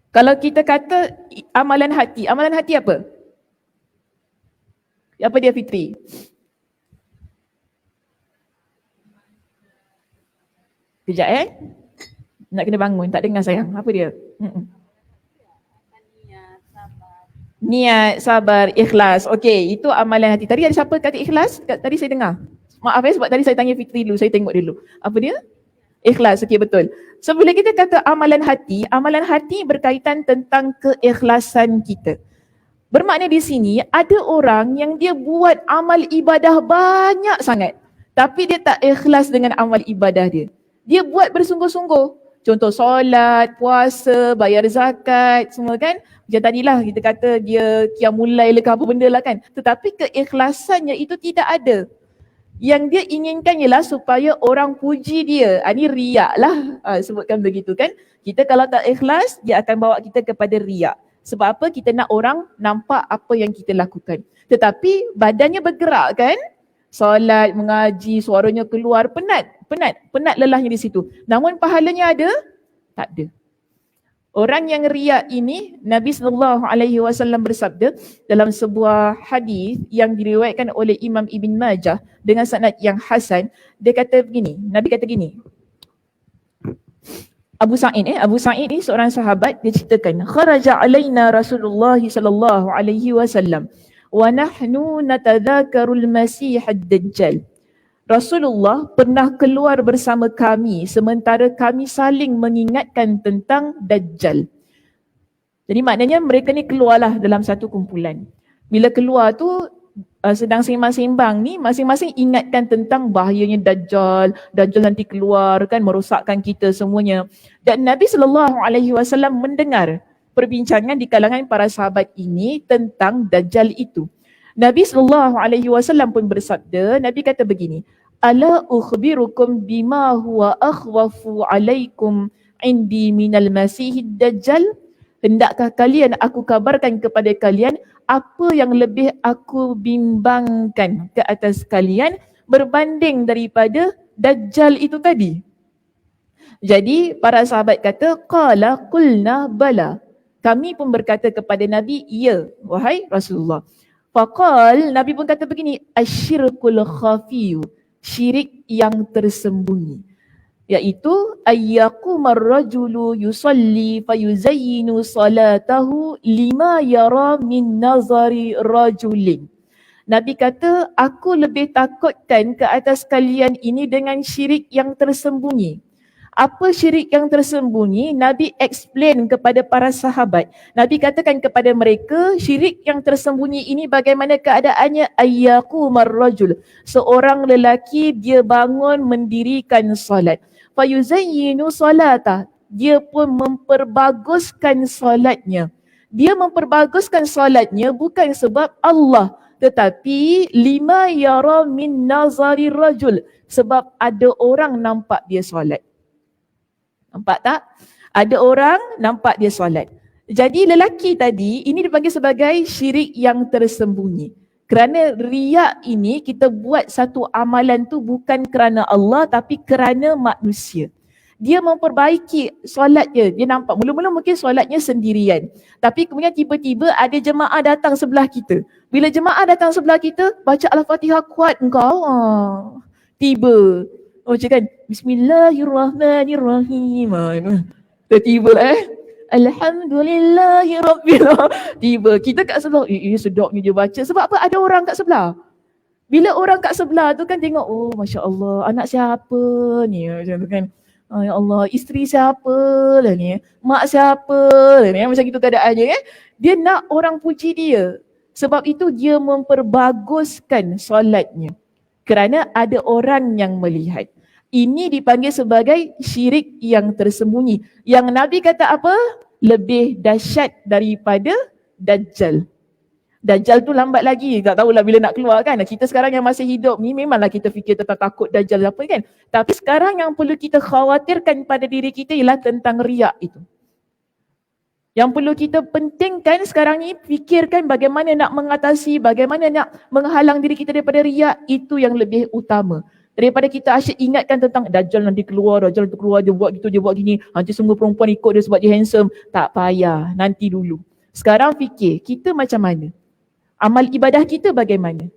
Kalau kita kata amalan hati apa? Apa dia, Fitri? Kejap nak kena bangun, tak dengar sayang. Apa dia? Niat, sabar, ikhlas. Okey, itu amalan hati. Tadi ada siapa kata ikhlas? Tadi saya dengar. Maaf sebab tadi saya tanya Fitri dulu, saya tengok dulu. Apa dia? Ikhlas, okey betul. So bila kita kata amalan hati berkaitan tentang keikhlasan kita. Bermakna di sini ada orang yang dia buat amal ibadah banyak sangat, tapi dia tak ikhlas dengan amal ibadah dia. Dia buat bersungguh-sungguh. Contoh solat, puasa, bayar zakat, semua kan. Macam tadilah kita kata dia qiyamul lail ke apa benda lah kan. Tetapi keikhlasannya itu tidak ada. Yang dia inginkan ialah supaya orang puji dia. Ini riak lah, sebutkan begitu kan. Kita kalau tak ikhlas, dia akan bawa kita kepada riak. Sebab apa? Kita nak orang nampak apa yang kita lakukan. Tetapi badannya bergerak kan. Solat, mengaji, suaranya keluar, penat lelahnya di situ. Namun pahalanya ada? Tak ada. Orang yang riak ini, Nabi SAW bersabda dalam sebuah hadis yang diriwayatkan oleh Imam Ibn Majah dengan sanad yang hasan, dia kata begini, Nabi kata gini. Abu Sa'id ni seorang sahabat, dia ceritakan, kharaja alaina Rasulullah SAW wa nahnu natadzakarul Masih ad-Dajjal. Rasulullah pernah keluar bersama kami sementara kami saling mengingatkan tentang Dajjal. Jadi maknanya mereka ni keluarlah dalam satu kumpulan. Bila keluar tu sedang sembang-sembang ni, masing-masing ingatkan tentang bahayanya Dajjal nanti keluar kan merosakkan kita semuanya. Dan Nabi SAW mendengar perbincangan di kalangan para sahabat ini tentang Dajjal itu. Nabi SAW pun bersabda, Nabi kata begini, Ala ukhbirukum bima huwa akhwafu alaikum indi minal masihid Dajjal? Hendakkah kalian aku kabarkan kepada kalian apa yang lebih aku bimbangkan ke atas kalian berbanding daripada Dajjal itu tadi? Jadi para sahabat kata, qala qulna bala. Kami pun berkata kepada Nabi, ya wahai Rasulullah. Faqal, Nabi pun kata begini, asyirkul khafiyu, syirik yang tersembunyi. Iaitu ayyaqumar rajulu yusalli fayuzayyinu salatahu lima yara min nazari rajulin. Nabi kata, aku lebih takutkan ke atas kalian ini dengan syirik yang tersembunyi. Apa syirik yang tersembunyi? Nabi explain kepada para sahabat. Nabi katakan kepada mereka, syirik yang tersembunyi ini bagaimana keadaannya? Ayyaqumar rajul, seorang lelaki dia bangun mendirikan salat. Fayuzayyinu salatah, dia pun memperbaguskan salatnya. Dia memperbaguskan salatnya bukan sebab Allah, tetapi lima yara min nazari rajul, sebab ada orang nampak dia salat. Nampak tak? Ada orang nampak dia solat. Jadi lelaki tadi, ini dipanggil sebagai syirik yang tersembunyi. Kerana riak ini kita buat satu amalan tu bukan kerana Allah tapi kerana manusia. Dia memperbaiki solatnya. Dia nampak mula-mula mungkin solatnya sendirian. Tapi kemudian tiba-tiba ada jemaah datang sebelah kita. Bila jemaah datang sebelah kita, baca Al-Fatihah kuat engkau. Tiba. Cakap Bismillahirrahmanirrahim. Tiba Alhamdulillahirabbil. Tiba kita kat sebelah, sedapnya dia baca. Sebab apa? Ada orang kat sebelah. Bila orang kat sebelah tu kan tengok, oh Masya Allah, anak siapa ni? Macam tu kan. Ya Allah, isteri siapa lah ni? Mak siapa lah ni? Macam itu keadaannya kan. Dia nak orang puji dia. Sebab itu dia memperbaguskan solatnya. Kerana ada orang yang melihat. Ini dipanggil sebagai syirik yang tersembunyi. Yang Nabi kata apa? Lebih dahsyat daripada Dajjal. Dajjal tu lambat lagi, tak tahulah bila nak keluar kan. Kita sekarang yang masih hidup ni memanglah kita fikir tentang takut Dajjal apa kan. Tapi sekarang yang perlu kita khawatirkan pada diri kita ialah tentang riak itu. Yang perlu kita pentingkan sekarang ni, fikirkan bagaimana nak mengatasi, bagaimana nak menghalang diri kita daripada riak, itu yang lebih utama. Daripada kita asyik ingatkan tentang Dajjal nanti keluar, Dajjal nanti keluar, dia buat gitu, dia buat gini, nanti semua perempuan ikut dia sebab dia handsome. Tak payah, nanti dulu. Sekarang fikir, kita macam mana? Amal ibadah kita bagaimana?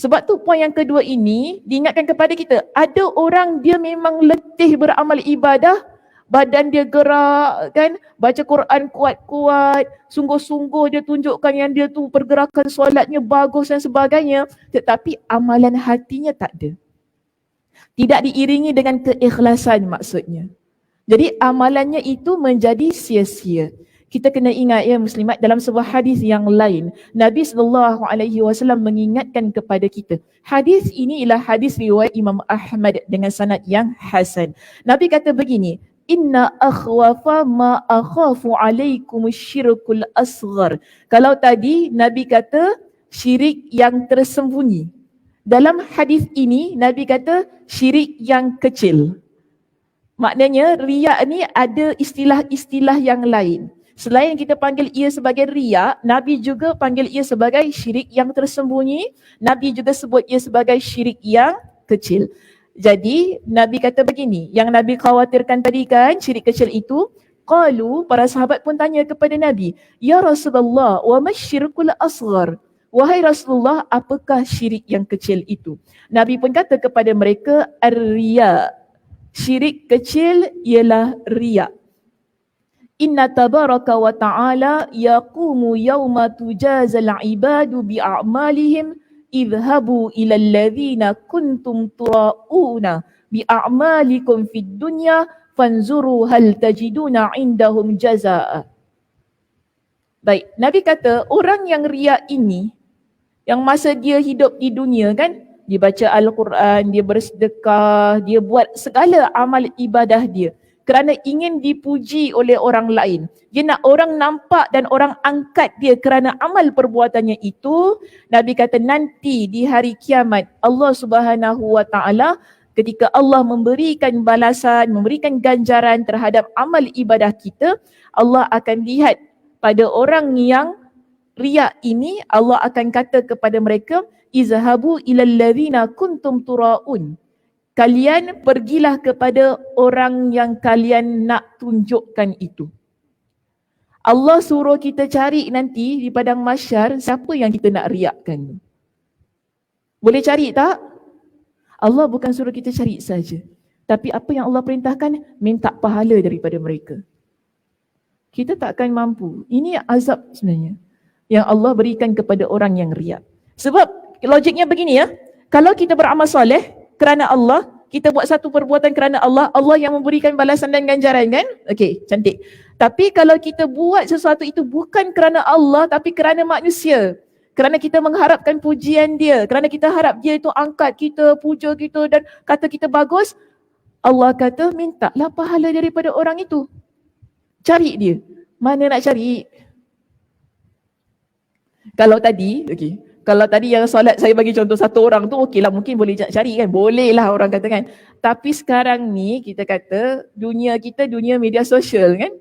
Sebab tu poin yang kedua ini diingatkan kepada kita, ada orang dia memang letih beramal ibadah, badan dia gerak kan, baca Quran kuat-kuat, sungguh-sungguh dia tunjukkan yang dia tu pergerakan solatnya bagus dan sebagainya, tetapi amalan hatinya tak ada. Tidak diiringi dengan keikhlasan maksudnya. Jadi amalannya itu menjadi sia-sia. Kita kena ingat ya muslimat, dalam sebuah hadis yang lain, Nabi SAW mengingatkan kepada kita. Hadis ini ialah hadis riwayat Imam Ahmad dengan sanad yang hasan. Nabi kata begini, Inna akhwafa ma akhafu alaikum syirkul asghar. Kalau tadi Nabi kata syirik yang tersembunyi. Dalam hadis ini Nabi kata syirik yang kecil. Maknanya riak ni ada istilah-istilah yang lain. Selain kita panggil ia sebagai riak, Nabi juga panggil ia sebagai syirik yang tersembunyi. Nabi juga sebut ia sebagai syirik yang kecil. Jadi Nabi kata begini, yang Nabi khawatirkan tadi kan syirik kecil itu, qalu, para sahabat pun tanya kepada Nabi, Ya Rasulullah, wa masyirkul asghar? Wahai Rasulullah, apakah syirik yang kecil itu? Nabi pun kata kepada mereka, ar-riya. Syirik kecil ialah riya. Inna tabaraka wa ta'ala yaqumu yawma tujazal ibadu bi'a'malihim idhabu ilal ladzina kuntum tura'una bi'a'malikum fid dunya fanzuru hal tajiduna indahum jazaa. Baik, Nabi kata orang yang riak ini, yang masa dia hidup di dunia kan, dia baca Al-Quran, dia bersedekah, dia buat segala amal ibadah dia kerana ingin dipuji oleh orang lain. Dia nak orang nampak dan orang angkat dia kerana amal perbuatannya itu. Nabi kata nanti di hari kiamat Allah Subhanahu Wa Taala ketika Allah memberikan balasan, memberikan ganjaran terhadap amal ibadah kita, Allah akan lihat pada orang yang riak ini, Allah akan kata kepada mereka, izhabu ilal ladzina kuntum turaun. Kalian pergilah kepada orang yang kalian nak tunjukkan itu. Allah suruh kita cari nanti di padang mahsyar siapa yang kita nak riakkan. Boleh cari tak? Allah bukan suruh kita cari saja. Tapi apa yang Allah perintahkan, minta pahala daripada mereka. Kita takkan mampu. Ini azab sebenarnya yang Allah berikan kepada orang yang riak. Sebab logiknya begini ya, kalau kita beramal soleh kerana Allah, kita buat satu perbuatan kerana Allah, Allah yang memberikan balasan dan ganjaran kan? Okey, cantik. Tapi kalau kita buat sesuatu itu bukan kerana Allah tapi kerana manusia, kerana kita mengharapkan pujian dia, kerana kita harap dia itu angkat kita, puja kita dan kata kita bagus, Allah kata mintalah pahala daripada orang itu. Cari dia. Mana nak cari? Kalau tadi yang solat saya bagi contoh satu orang tu okeylah, mungkin boleh cari kan, boleh lah orang kata kan. Tapi sekarang ni kita kata dunia kita dunia media sosial kan.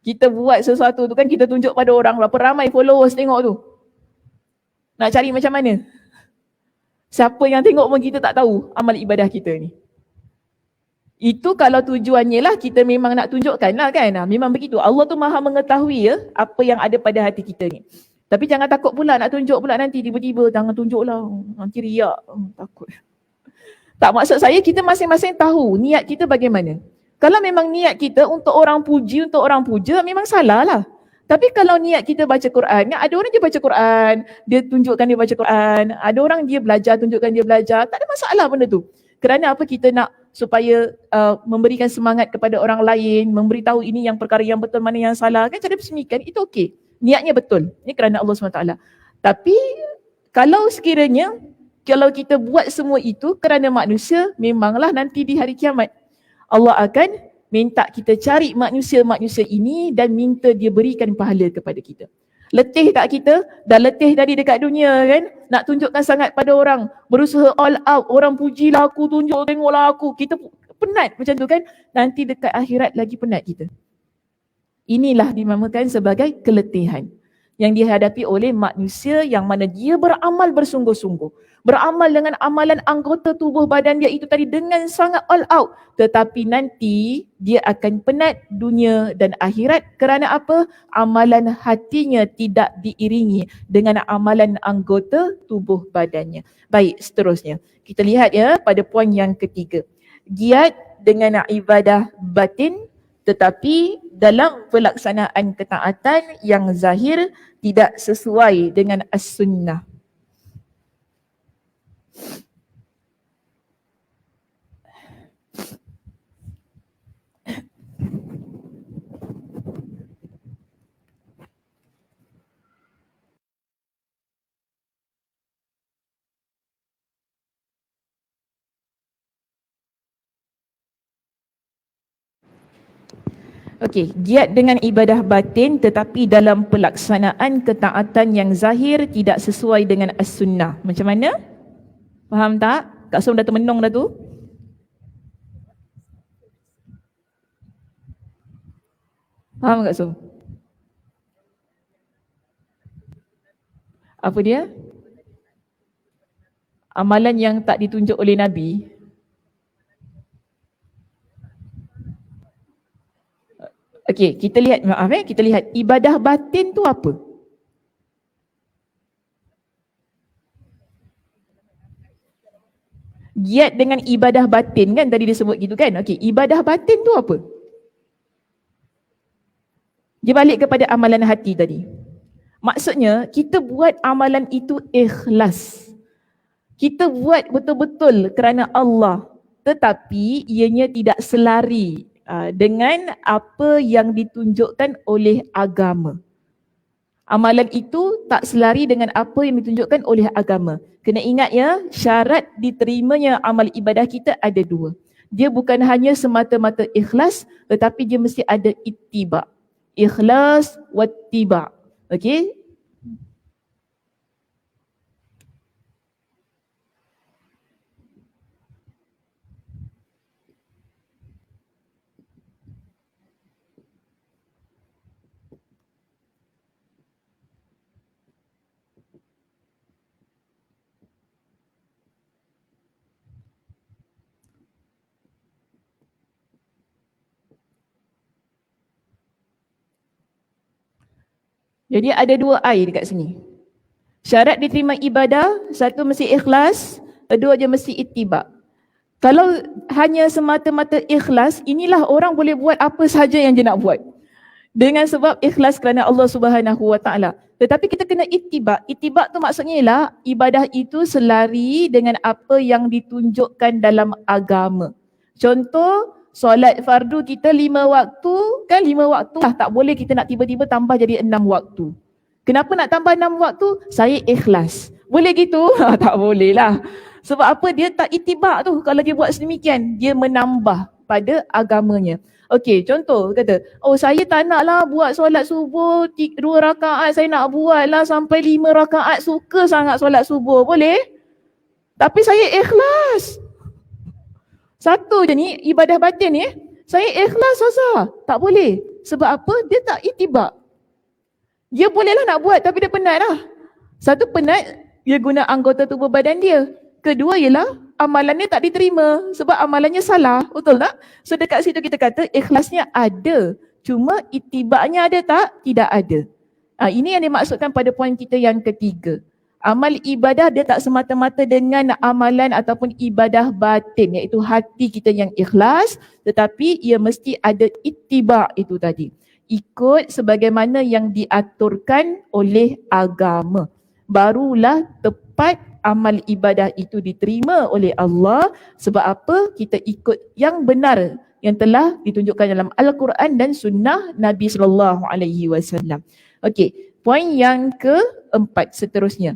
Kita buat sesuatu tu kan, kita tunjuk pada orang berapa ramai followers tengok tu. Nak cari macam mana? Siapa yang tengok pun kita tak tahu amal ibadah kita ni. Itu kalau tujuannya lah kita memang nak tunjukkan lah kan. Memang begitu. Allah tu maha mengetahui ya apa yang ada pada hati kita ni. Tapi jangan takut pula nak tunjuk pula nanti tiba-tiba jangan tunjuklah. Nanti riak. Takut. Tak, maksud saya kita masing-masing tahu niat kita bagaimana. Kalau memang niat kita untuk orang puji, untuk orang puja, memang salah lah. Tapi kalau niat kita baca Quran, ada orang dia baca Quran, dia tunjukkan dia baca Quran. Ada orang dia belajar, tunjukkan dia belajar. Tak ada masalah benda tu. Kerana apa kita nak supaya memberikan semangat kepada orang lain, memberitahu ini yang perkara yang betul, mana yang salah. Kan cara bersemikan, itu okey. Niatnya betul. Ini kerana Allah SWT. Tapi kalau sekiranya kalau kita buat semua itu kerana manusia, memanglah nanti di hari kiamat Allah akan minta kita cari manusia-manusia ini dan minta dia berikan pahala kepada kita. Letih tak kita? Dah letih tadi dekat dunia kan? Nak tunjukkan sangat pada orang, berusaha all out, orang pujilah aku, tunjuk tengoklah aku. Kita penat macam tu kan? Nanti dekat akhirat lagi penat kita. Inilah dinamakan sebagai keletihan yang dihadapi oleh manusia yang mana dia beramal bersungguh-sungguh. Beramal dengan amalan anggota tubuh badan dia itu tadi dengan sangat all out. Tetapi nanti dia akan penat dunia dan akhirat kerana apa? Amalan hatinya tidak diiringi dengan amalan anggota tubuh badannya. Baik, seterusnya. Kita lihat ya pada poin yang ketiga. Giat dengan ibadah batin tetapi dalam pelaksanaan ketaatan yang zahir tidak sesuai dengan as-sunnah. Okey, giat dengan ibadah batin tetapi dalam pelaksanaan ketaatan yang zahir tidak sesuai dengan as-sunnah. Macam mana? Faham tak? Kak Som dah termenung dah tu. Faham Kak Som? Apa dia? Amalan yang tak ditunjuk oleh Nabi. Okey, kita lihat, kita lihat ibadah batin tu apa? Giat dengan ibadah batin kan tadi dia sebut gitu kan? Okey, ibadah batin tu apa? Dia balik kepada amalan hati tadi. Maksudnya kita buat amalan itu ikhlas. Kita buat betul-betul kerana Allah, tetapi ianya tidak selari dengan apa yang ditunjukkan oleh agama. Amalan itu tak selari dengan apa yang ditunjukkan oleh agama. Kena ingat ya, syarat diterimanya amal ibadah kita ada dua. Dia bukan hanya semata-mata ikhlas, tetapi dia mesti ada ittiba. Ikhlas wattiba. Okey? Jadi ada dua I dekat sini. Syarat diterima ibadah, satu mesti ikhlas, kedua dia mesti ittiba. Kalau hanya semata-mata ikhlas, inilah orang boleh buat apa saja yang dia nak buat. Dengan sebab ikhlas kerana Allah Subhanahu Wa Taala. Tetapi kita kena ittiba. Ittiba tu maksudnya ialah ibadah itu selari dengan apa yang ditunjukkan dalam agama. Contoh, solat fardu kita 5 waktu, kan 5 waktu tak boleh kita nak tiba-tiba tambah jadi 6 waktu. Kenapa nak tambah 6 waktu? Saya ikhlas. Boleh gitu? Tak boleh lah. Sebab apa? Dia tak itibak tu. Kalau dia buat sedemikian, dia menambah pada agamanya. Okey, contoh kata, oh saya tak naklah buat solat subuh 2 rakaat, saya nak buatlah sampai 5 rakaat, suka sangat solat subuh. Boleh? Tapi saya ikhlas. Satu je ni, ibadah batin ni, saya ikhlas saja. Tak boleh. Sebab apa? Dia tak itibak. Dia bolehlah nak buat tapi dia penat lah. Satu penat, dia guna anggota tubuh badan dia. Kedua ialah amalannya tak diterima sebab amalannya salah. Betul tak? So dekat situ kita kata ikhlasnya ada. Cuma itibaknya ada tak? Tidak ada. Ini yang dimaksudkan pada poin kita yang ketiga. Amal ibadah dia tak semata-mata dengan amalan ataupun ibadah batin, iaitu hati kita yang ikhlas, tetapi ia mesti ada itibak itu tadi. Ikut sebagaimana yang diaturkan oleh agama. Barulah tepat amal ibadah itu diterima oleh Allah. Sebab apa? Kita ikut yang benar yang telah ditunjukkan dalam Al-Quran dan sunnah Nabi SAW. Okey, poin yang keempat seterusnya,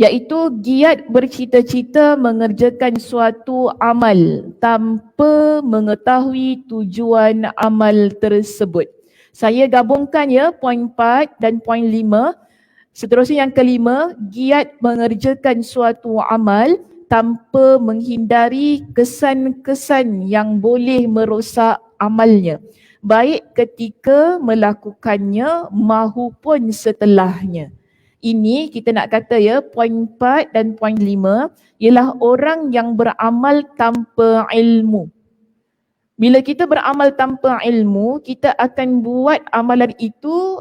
iaitu giat bercita-cita mengerjakan suatu amal tanpa mengetahui tujuan amal tersebut. Saya gabungkan ya poin 4 dan poin 5. Seterusnya yang kelima, giat mengerjakan suatu amal tanpa menghindari kesan-kesan yang boleh merosak amalnya, baik ketika melakukannya mahupun setelahnya. Ini kita nak kata ya, poin 4 dan poin 5 ialah orang yang beramal tanpa ilmu. Bila kita beramal tanpa ilmu, kita akan buat amalan itu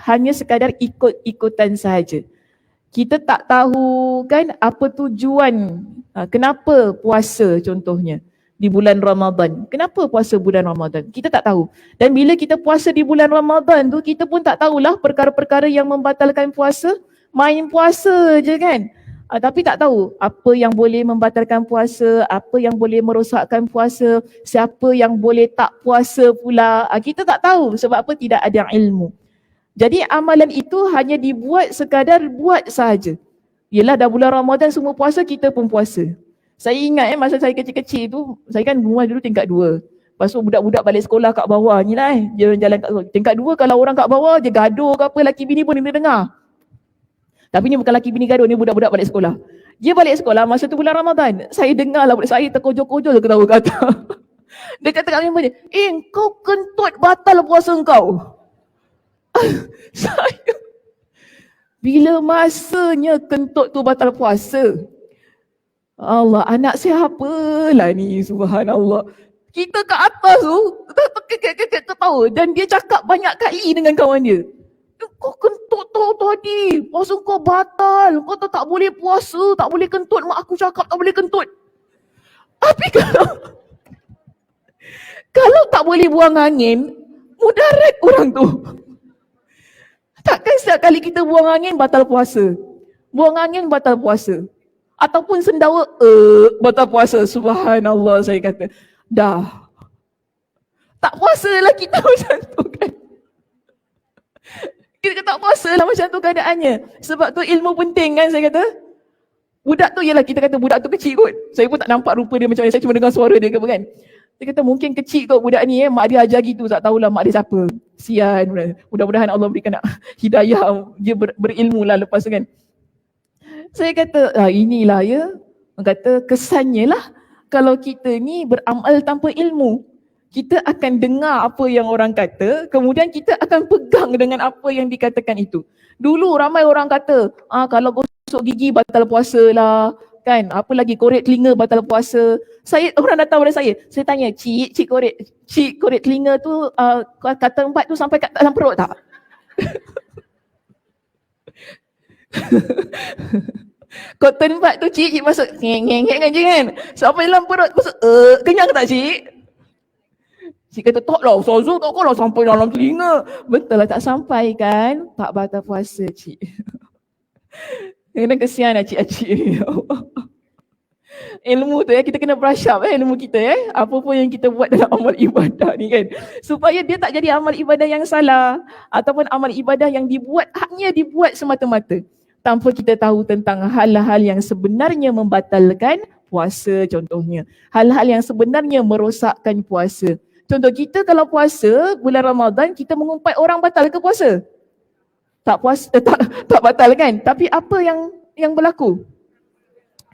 hanya sekadar ikut-ikutan sahaja. Kita tak tahu kan apa tujuan, kenapa puasa contohnya di bulan Ramadan. Kenapa puasa bulan Ramadan? Kita tak tahu. Dan bila kita puasa di bulan Ramadan tu, kita pun tak tahulah perkara-perkara yang membatalkan puasa. Main puasa je kan. Tapi tak tahu apa yang boleh membatalkan puasa, apa yang boleh merosakkan puasa, siapa yang boleh tak puasa pula. Kita tak tahu sebab apa? Tidak ada ilmu. Jadi amalan itu hanya dibuat sekadar buat sahaja. Yelah dah bulan Ramadan semua puasa, kita pun puasa. Saya ingat masa saya kecil-kecil tu, saya kan rumah dulu tingkat 2. Lepas tu budak-budak balik sekolah kat bawah ni lah jalan kat tingkat 2, kalau orang kat bawah je gaduh ke apa, laki bini pun dia dengar. Tapi ni bukan laki bini gaduh, ni budak-budak balik sekolah. Dia balik sekolah masa tu bulan Ramadan. Saya dengar lah budak saya terkojol-kojol ketawa kata. Dia kata kat member dia, kau kentut batal puasa kau. Saya, bila masanya kentut tu batal puasa? Allah, anak siapa lah ni, subhanallah. Kita kat atas tu, tahu, dan dia cakap banyak kali dengan kawan dia. Kau kentut tu tadi, puasa kau batal, kau tak boleh puasa, tak boleh kentut, mak aku cakap tak boleh kentut. Tapi kalau tak boleh buang angin, mudarat orang tu. Takkan setiap kali kita buang angin batal puasa. Buang angin batal puasa. Ataupun sendawa, batal puasa. Subhanallah, saya kata. Dah. Tak puasa lah kita macam tu kan. Kita tak puasa lah macam tu keadaannya. Sebab tu ilmu penting kan saya kata. Budak tu ialah kita kata budak tu kecil kot. Saya pun tak nampak rupa dia macam mana. Saya cuma dengar suara dia ke apa kan. Saya kata mungkin kecil kot budak ni mak dia ajar gitu. Tak tahulah mak dia siapa. Sian. Mudah-mudahan Allah berikan hidayah. Dia berilmu lah lepas tu kan. Saya kata inilah ya. Orang kata kesannya lah. Kalau kita ni beramal tanpa ilmu. Kita akan dengar apa yang orang kata, kemudian kita akan pegang dengan apa yang dikatakan itu. Dulu ramai orang kata, kalau gosok gigi batal puasa lah, kan? Apa lagi korek telinga batal puasa. Orang datang pada saya tanya, cik korek telinga tu kata 4 tu sampai kat dalam perut tak? Cotton bud tu cik masuk ngeng-ngeng je kan? Sampai dalam perut masuk, kenyang tak cik? Cik kata, tak lah Ustazah, takkanlah sampai dalam telinga. Betul lah tak sampai kan? Tak batal puasa cik. Kadang kesian lah cik-cik ni. Ilmu tu kita kena brush up ilmu kita apa pun yang kita buat dalam amal ibadah ni kan. Supaya dia tak jadi amal ibadah yang salah. Ataupun amal ibadah yang hanya dibuat semata-mata. Tanpa kita tahu tentang hal-hal yang sebenarnya membatalkan puasa contohnya. Hal-hal yang sebenarnya merosakkan puasa. Contoh kita kalau puasa bulan Ramadan kita mengumpat orang batal ke puasa? Tak puasa tak batal kan? Tapi apa yang berlaku?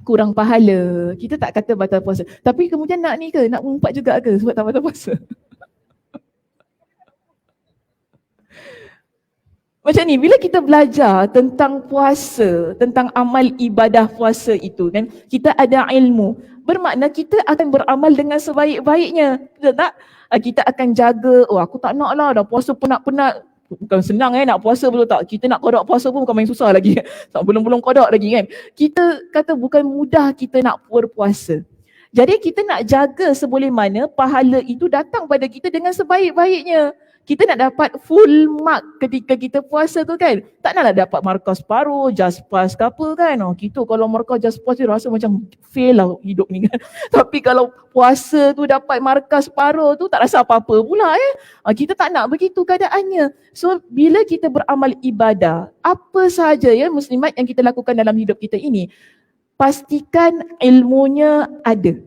Kurang pahala. Kita tak kata batal puasa. Tapi kemudian nak ni ke? Nak mengumpat juga ke sebab tak batal puasa? Macam ni, bila kita belajar tentang puasa, tentang amal ibadah puasa itu kan, kita ada ilmu. Bermakna kita akan beramal dengan sebaik-baiknya. Betul tak? Kita akan jaga, aku tak nak lah, dah puasa penat-penat. Bukan senang nak puasa betul tak? Kita nak qada puasa pun bukan main susah lagi. Tak belum qada lagi kan. Kita kata bukan mudah kita nak berpuasa. Jadi kita nak jaga seboleh mana pahala itu datang pada kita dengan sebaik-baiknya. Kita nak dapat full mark ketika kita puasa tu kan. Tak naklah dapat markah separuh, just pass ke apa kan. Kita kalau markah just pass dia rasa macam fail lah hidup ni kan. Tapi kalau puasa tu dapat markah separuh tu tak rasa apa-apa pula Kita tak nak begitu keadaannya. So bila kita beramal ibadah, apa sahaja muslimat yang kita lakukan dalam hidup kita ini, pastikan ilmunya ada.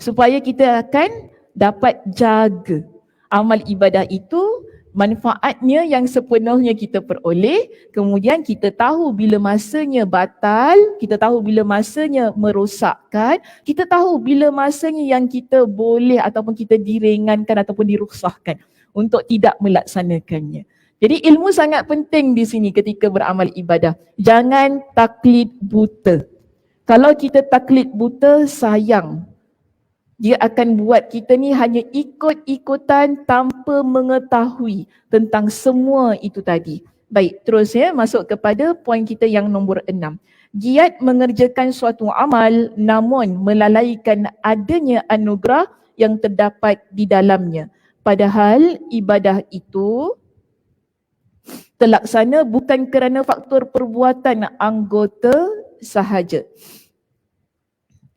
Supaya kita akan dapat jaga. Amal ibadah itu manfaatnya yang sepenuhnya kita peroleh, kemudian kita tahu bila masanya batal, kita tahu bila masanya merosakkan, kita tahu bila masanya yang kita boleh ataupun kita diringankan ataupun dirukhsahkan untuk tidak melaksanakannya. Jadi ilmu sangat penting di sini ketika beramal ibadah. Jangan taklid buta. Kalau kita taklid buta, sayang. Dia akan buat kita ni hanya ikut-ikutan tanpa mengetahui tentang semua itu tadi. Baik, terus masuk kepada poin kita yang nombor 6. Giat mengerjakan suatu amal namun melalaikan adanya anugerah yang terdapat di dalamnya. Padahal ibadah itu terlaksana bukan kerana faktor perbuatan anggota sahaja.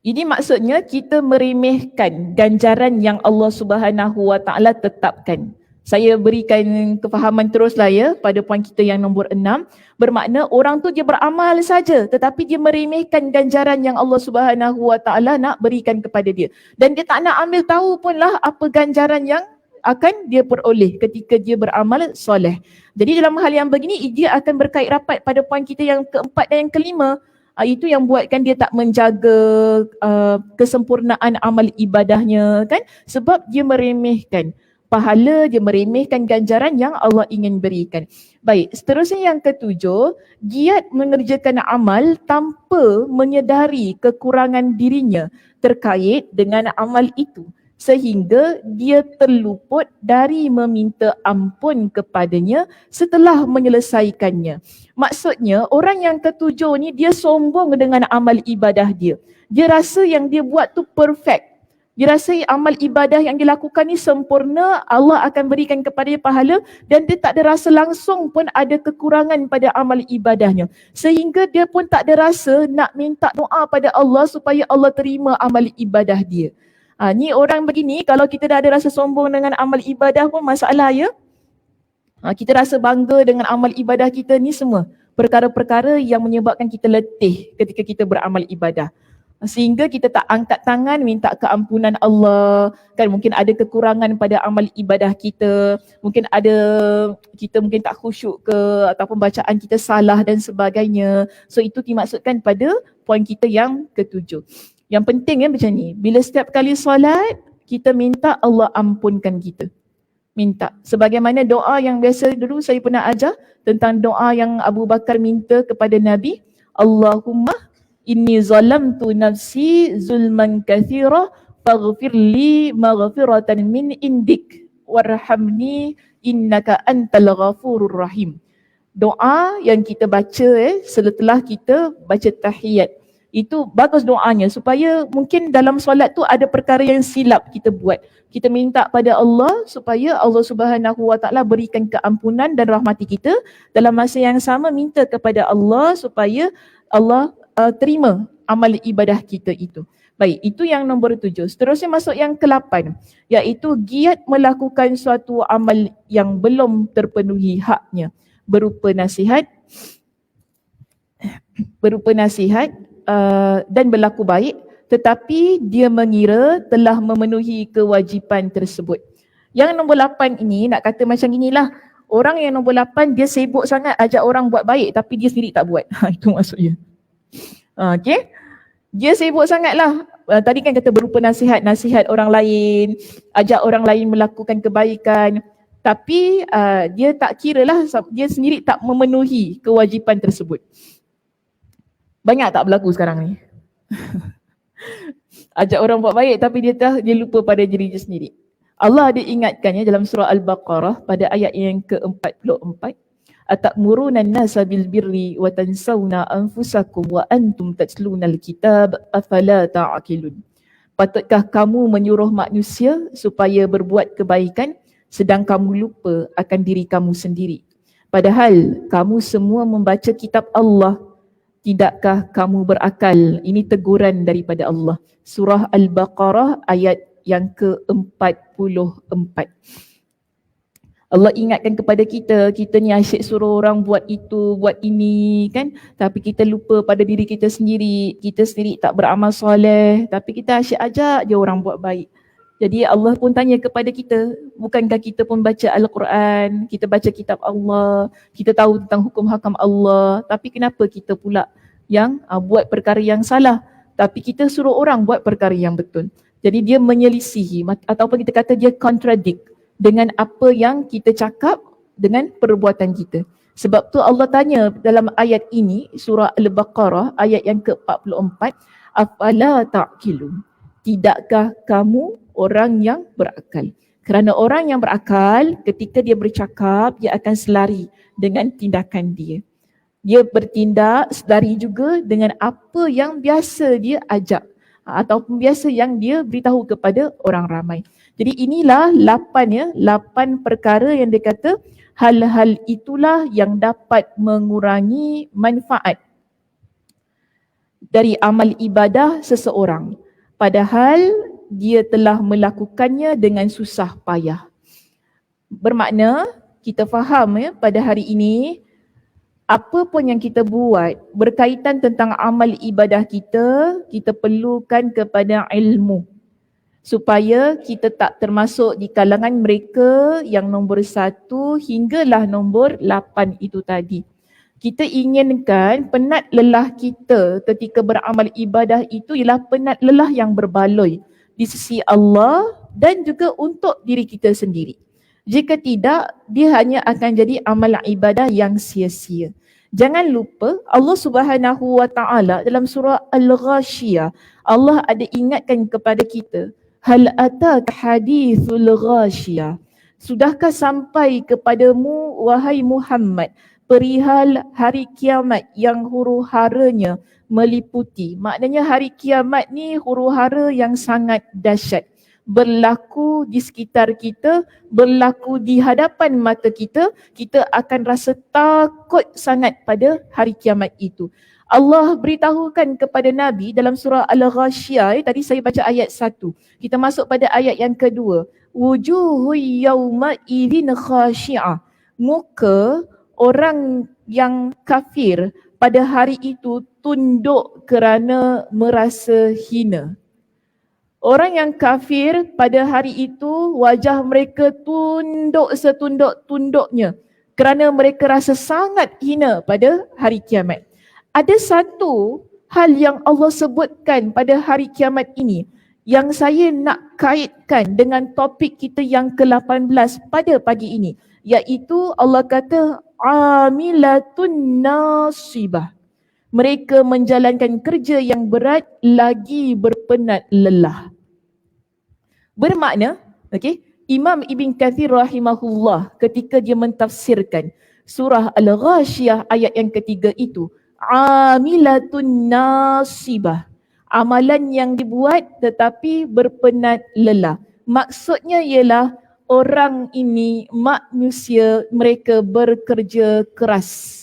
Ini maksudnya kita meremehkan ganjaran yang Allah Subhanahu Wa Taala tetapkan. Saya berikan kefahaman teruslah pada poin kita yang nombor 6. Bermakna orang tu dia beramal saja tetapi dia meremehkan ganjaran yang Allah Subhanahu Wa Taala nak berikan kepada dia. Dan dia tak nak ambil tahu pun lah apa ganjaran yang akan dia peroleh ketika dia beramal soleh. Jadi dalam hal yang begini dia akan berkait rapat pada poin kita yang keempat dan yang kelima. Itu yang buatkan dia tak menjaga kesempurnaan amal ibadahnya kan, sebab dia meremehkan pahala, dia meremehkan ganjaran yang Allah ingin berikan. Baik, seterusnya yang ketujuh, giat mengerjakan amal tanpa menyedari kekurangan dirinya terkait dengan amal itu, sehingga dia terluput dari meminta ampun kepadanya setelah menyelesaikannya. Maksudnya orang yang ketujuh ni dia sombong dengan amal ibadah dia. Dia rasa yang dia buat tu perfect. Dia rasa amal ibadah yang dilakukan ni sempurna, Allah akan berikan kepada dia pahala dan dia tak ada rasa langsung pun ada kekurangan pada amal ibadahnya. Sehingga dia pun tak ada rasa nak minta doa pada Allah supaya Allah terima amal ibadah dia. Ni orang begini, kalau kita dah ada rasa sombong dengan amal ibadah pun masalah ya. Kita rasa bangga dengan amal ibadah kita ni semua. Perkara-perkara yang menyebabkan kita letih ketika kita beramal ibadah. Sehingga kita tak angkat tangan minta keampunan Allah, kan mungkin ada kekurangan pada amal ibadah kita, mungkin kita mungkin tak khusyuk ke ataupun bacaan kita salah dan sebagainya. So itu dimaksudkan pada poin kita yang ketujuh. Yang penting macam ni, bila setiap kali solat kita minta Allah ampunkan kita. Minta. Sebagaimana doa yang biasa dulu saya pernah ajar tentang doa yang Abu Bakar minta kepada Nabi, Allahumma inni zalamtu nafsi zulman kathira faghfir li maghfiratan min indik warhamni innaka antal ghafurur rahim. Doa yang kita baca setelah kita baca tahiyat. Itu bagus doanya supaya mungkin dalam solat tu ada perkara yang silap kita buat. Kita minta pada Allah supaya Allah Subhanahu Wa Taala berikan keampunan dan rahmati kita. Dalam masa yang sama minta kepada Allah supaya Allah terima amal ibadah kita itu. Baik, itu yang nombor 7. Seterusnya masuk yang ke-8, iaitu giat melakukan suatu amal yang belum terpenuhi haknya berupa nasihat dan berlaku baik, tetapi dia mengira telah memenuhi kewajipan tersebut. Yang nombor 8 ini nak kata macam inilah, orang yang nombor 8 dia sibuk sangat ajak orang buat baik tapi dia sendiri tak buat. Itu maksudnya. Okay, dia sibuk sangatlah. Tadi kan kata berupa nasihat orang lain, ajak orang lain melakukan kebaikan, tapi dia tak kiralah, dia sendiri tak memenuhi kewajipan tersebut. Banyak tak berlaku sekarang ni? Ajak orang buat baik tapi dia lupa pada diri dia sendiri. Allah ada ingatkannya dalam surah Al-Baqarah pada ayat yang ke-44. Atamuruna an-nasa bil birri wa tansawna anfusakum wa antum tatluna al-kitab afala ta'qilun. Patutkah kamu menyuruh manusia supaya berbuat kebaikan sedang kamu lupa akan diri kamu sendiri, padahal kamu semua membaca kitab Allah? Tidakkah kamu berakal? Ini teguran daripada Allah. Surah Al-Baqarah ayat yang ke-44. Allah ingatkan kepada kita ni asyik suruh orang buat itu, buat ini kan, tapi kita lupa pada diri kita sendiri tak beramal soleh, tapi kita asyik ajak je orang buat baik. Jadi Allah pun tanya kepada kita, bukankah kita pun baca Al-Quran, kita baca kitab Allah, kita tahu tentang hukum hakam Allah, tapi kenapa kita pula yang buat perkara yang salah, tapi kita suruh orang buat perkara yang betul. Jadi dia menyelisihi ataupun kita kata dia contradict dengan apa yang kita cakap dengan perbuatan kita. Sebab tu Allah tanya dalam ayat ini, surah Al-Baqarah ayat yang ke-44, afala ta'qilun, tidakkah kamu orang yang berakal? Kerana orang yang berakal ketika dia bercakap, dia akan selari dengan tindakan dia. Dia bertindak selari juga dengan apa yang biasa dia ajak ataupun biasa yang dia beritahu kepada orang ramai. Jadi inilah 8 perkara yang dia kata hal-hal itulah yang dapat mengurangi manfaat dari amal ibadah seseorang, padahal dia telah melakukannya dengan susah payah. Bermakna kita faham pada hari ini apa pun yang kita buat berkaitan tentang amal ibadah kita perlukan kepada ilmu supaya kita tak termasuk di kalangan mereka yang nombor 1 hinggalah nombor 8 itu tadi. Kita inginkan penat lelah kita ketika beramal ibadah itu ialah penat lelah yang berbaloi di sisi Allah dan juga untuk diri kita sendiri. Jika tidak, dia hanya akan jadi amal ibadah yang sia-sia. Jangan lupa Allah Subhanahu Wa Taala dalam surah Al-Ghashiyah, Allah ada ingatkan kepada kita, hal ataka hadithul ghashiyah, sudahkah sampai kepadamu wahai Muhammad perihal hari kiamat yang huru-haranya meliputi. Maknanya hari kiamat ni huru-hara yang sangat dahsyat. Berlaku di sekitar kita, berlaku di hadapan mata kita, kita akan rasa takut sangat pada hari kiamat itu. Allah beritahukan kepada Nabi dalam surah Al-Ghasyiyah, tadi saya baca ayat 1. Kita masuk pada ayat yang kedua. Wujuhu yawma idzin khashi'ah. Muka orang yang kafir pada hari itu tunduk kerana merasa hina. Orang yang kafir pada hari itu wajah mereka tunduk setunduk-tunduknya kerana mereka rasa sangat hina pada hari kiamat. Ada satu hal yang Allah sebutkan pada hari kiamat ini yang saya nak kaitkan dengan topik kita yang ke-18 pada pagi ini, iaitu Allah kata amilatun nasibah. Mereka menjalankan kerja yang berat lagi berpenat lelah. Bermakna, Imam Ibn Kathir rahimahullah ketika dia mentafsirkan surah Al-Ghasyiyah ayat yang ketiga itu, amilatun nasibah, amalan yang dibuat tetapi berpenat lelah. Maksudnya ialah orang ini, manusia, mereka bekerja keras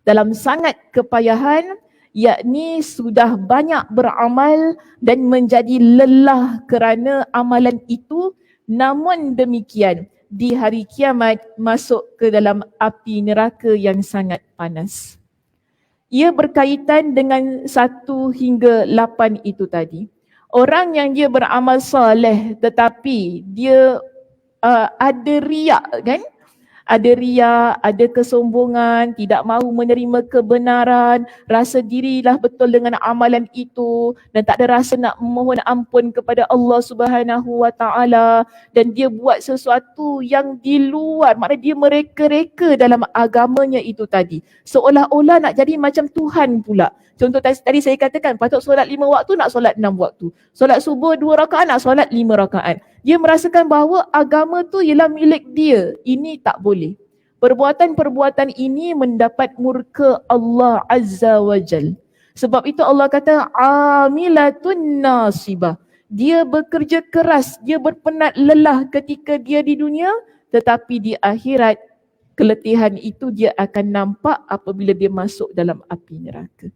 dalam sangat kepayahan, yakni sudah banyak beramal dan menjadi lelah kerana amalan itu. Namun demikian, di hari kiamat masuk ke dalam api neraka yang sangat panas. Ia berkaitan dengan 1 hingga 8 itu tadi. Orang yang dia beramal soleh tetapi dia ada riak kan? Ada riak, ada kesombongan, tidak mahu menerima kebenaran, rasa dirilah betul dengan amalan itu dan tak ada rasa nak mohon ampun kepada Allah Subhanahu Wa Taala, dan dia buat sesuatu yang di luar, maknanya dia mereka-reka dalam agamanya itu tadi. Seolah-olah nak jadi macam Tuhan pula. Contoh tadi saya katakan patut solat 5 waktu, nak solat 6 waktu. Solat subuh 2 rakaat, nak solat 5 rakaat. Dia merasakan bahawa agama tu ialah milik dia. Ini tak boleh. Perbuatan-perbuatan ini mendapat murka Allah Azza wa Jal. Sebab itu Allah kata amilatun nasibah. Dia bekerja keras, dia berpenat lelah ketika dia di dunia, tetapi di akhirat keletihan itu dia akan nampak apabila dia masuk dalam api neraka.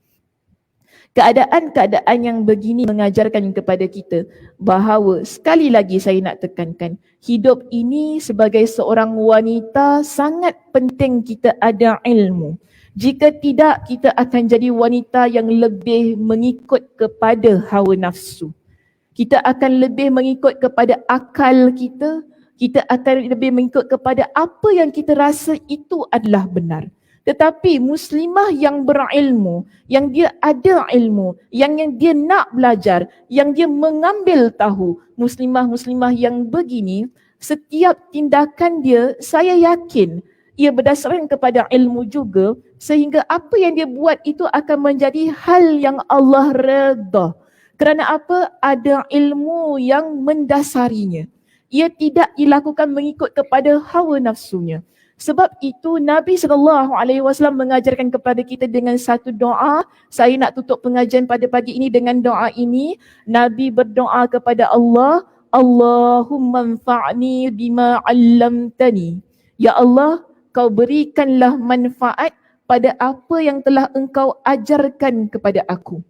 Keadaan-keadaan yang begini mengajarkan kepada kita bahawa, sekali lagi saya nak tekankan, hidup ini sebagai seorang wanita sangat penting kita ada ilmu. Jika tidak, kita akan jadi wanita yang lebih mengikut kepada hawa nafsu. Kita akan lebih mengikut kepada akal kita, kita akan lebih mengikut kepada apa yang kita rasa itu adalah benar. Tetapi muslimah yang berilmu, yang dia ada ilmu, yang dia nak belajar, yang dia mengambil tahu, muslimah-muslimah yang begini, setiap tindakan dia, saya yakin ia berdasarkan kepada ilmu juga, sehingga apa yang dia buat itu akan menjadi hal yang Allah redha. Kerana apa? Ada ilmu yang mendasarinya. Ia tidak dilakukan mengikut kepada hawa nafsunya. Sebab itu Nabi SAW mengajarkan kepada kita dengan satu doa. Saya nak tutup pengajian pada pagi ini dengan doa ini. Nabi berdoa kepada Allah, Allahumma anfa'ni bima 'allamtani. Ya Allah, kau berikanlah manfaat pada apa yang telah engkau ajarkan kepada aku.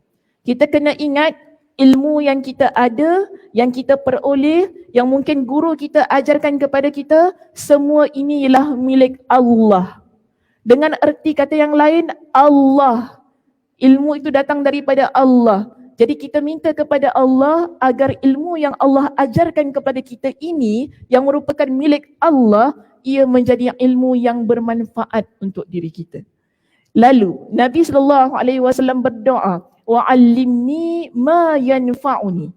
Kita kena ingat ilmu yang kita ada, yang kita peroleh, yang mungkin guru kita ajarkan kepada kita, semua ini ialah milik Allah. Dengan erti kata yang lain, Allah. Ilmu itu datang daripada Allah. Jadi kita minta kepada Allah agar ilmu yang Allah ajarkan kepada kita ini, yang merupakan milik Allah, ia menjadi ilmu yang bermanfaat untuk diri kita. Lalu Nabi SAW berdoa, wa'allimni ma yanfa'uni,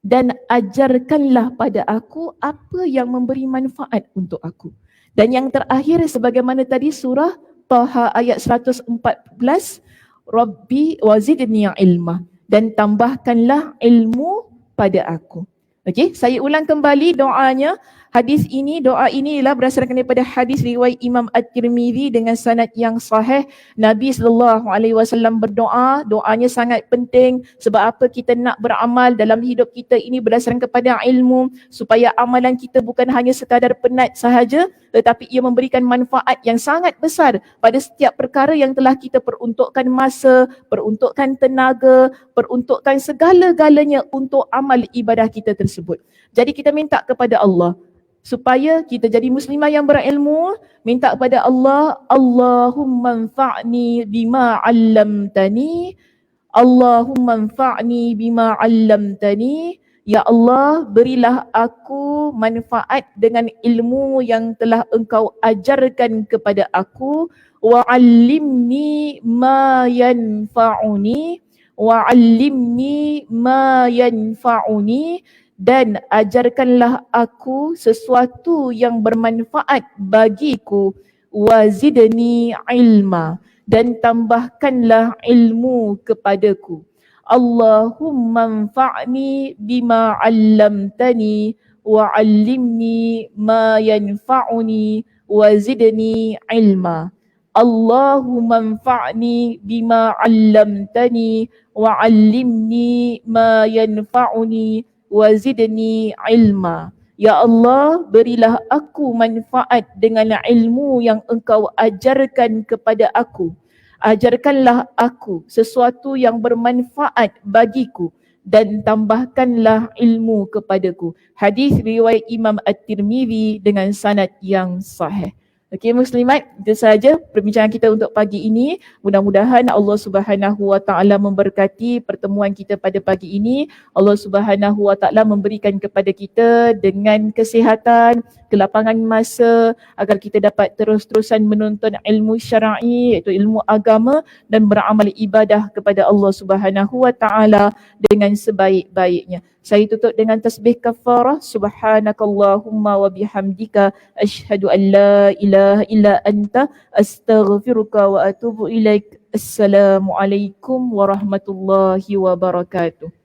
dan ajarkanlah pada aku apa yang memberi manfaat untuk aku. Dan yang terakhir sebagaimana tadi surah Taha ayat 114, Rabbi wazidni ilma, dan tambahkanlah ilmu pada aku. Okey, saya ulang kembali doanya. Hadis ini, doa ini ialah berdasarkan daripada hadis riwayat Imam At-Tirmizi dengan sanad yang sahih. Nabi SAW berdoa, doanya sangat penting. Sebab apa? Kita nak beramal dalam hidup kita ini berdasarkan kepada ilmu, supaya amalan kita bukan hanya sekadar penat sahaja, tetapi ia memberikan manfaat yang sangat besar pada setiap perkara yang telah kita peruntukkan masa, peruntukkan tenaga, peruntukkan segala-galanya untuk amal ibadah kita tersebut. Jadi kita minta kepada Allah supaya kita jadi muslimah yang berilmu, minta kepada Allah, Allahumma anfa'ni bima 'allamtani, Allahumma anfa'ni bima 'allamtani. Ya Allah, berilah aku manfaat dengan ilmu yang telah Engkau ajarkan kepada aku, wa 'allimni ma yanfa'uni, wa 'allimni ma yanfa'uni, dan ajarkanlah aku sesuatu yang bermanfaat bagiku, wazidni ilma, dan tambahkanlah ilmu kepadaku. Allahumma anfa'ni bima 'allamtani wa 'allimni ma yanfa'uni wazidni ilma. Allahumma anfa'ni bima 'allamtani wa 'allimni ma yanfa'uni wazidni ilma. Ya Allah, berilah aku manfaat dengan ilmu yang Engkau ajarkan kepada aku. Ajarkanlah aku sesuatu yang bermanfaat bagiku dan tambahkanlah ilmu kepadaku. Hadis riwayat Imam At-Tirmizi dengan sanad yang sahih. Okey muslimat, itu sahaja perbincangan kita untuk pagi ini. Mudah-mudahan Allah Subhanahu Wa Taala memberkati pertemuan kita pada pagi ini. Allah Subhanahu Wa Taala memberikan kepada kita dengan kesihatan, kelapangan masa agar kita dapat terus-terusan menuntut ilmu syar'i, iaitu ilmu agama, dan beramal ibadah kepada Allah Subhanahu Wa Taala dengan sebaik-baiknya. Saya tutup dengan tasbih kafarah. Subhanakallahumma wa bihamdika asyhadu an la ilaha illa anta astaghfiruka wa atubu ilaik. Assalamualaikum warahmatullahi wabarakatuh.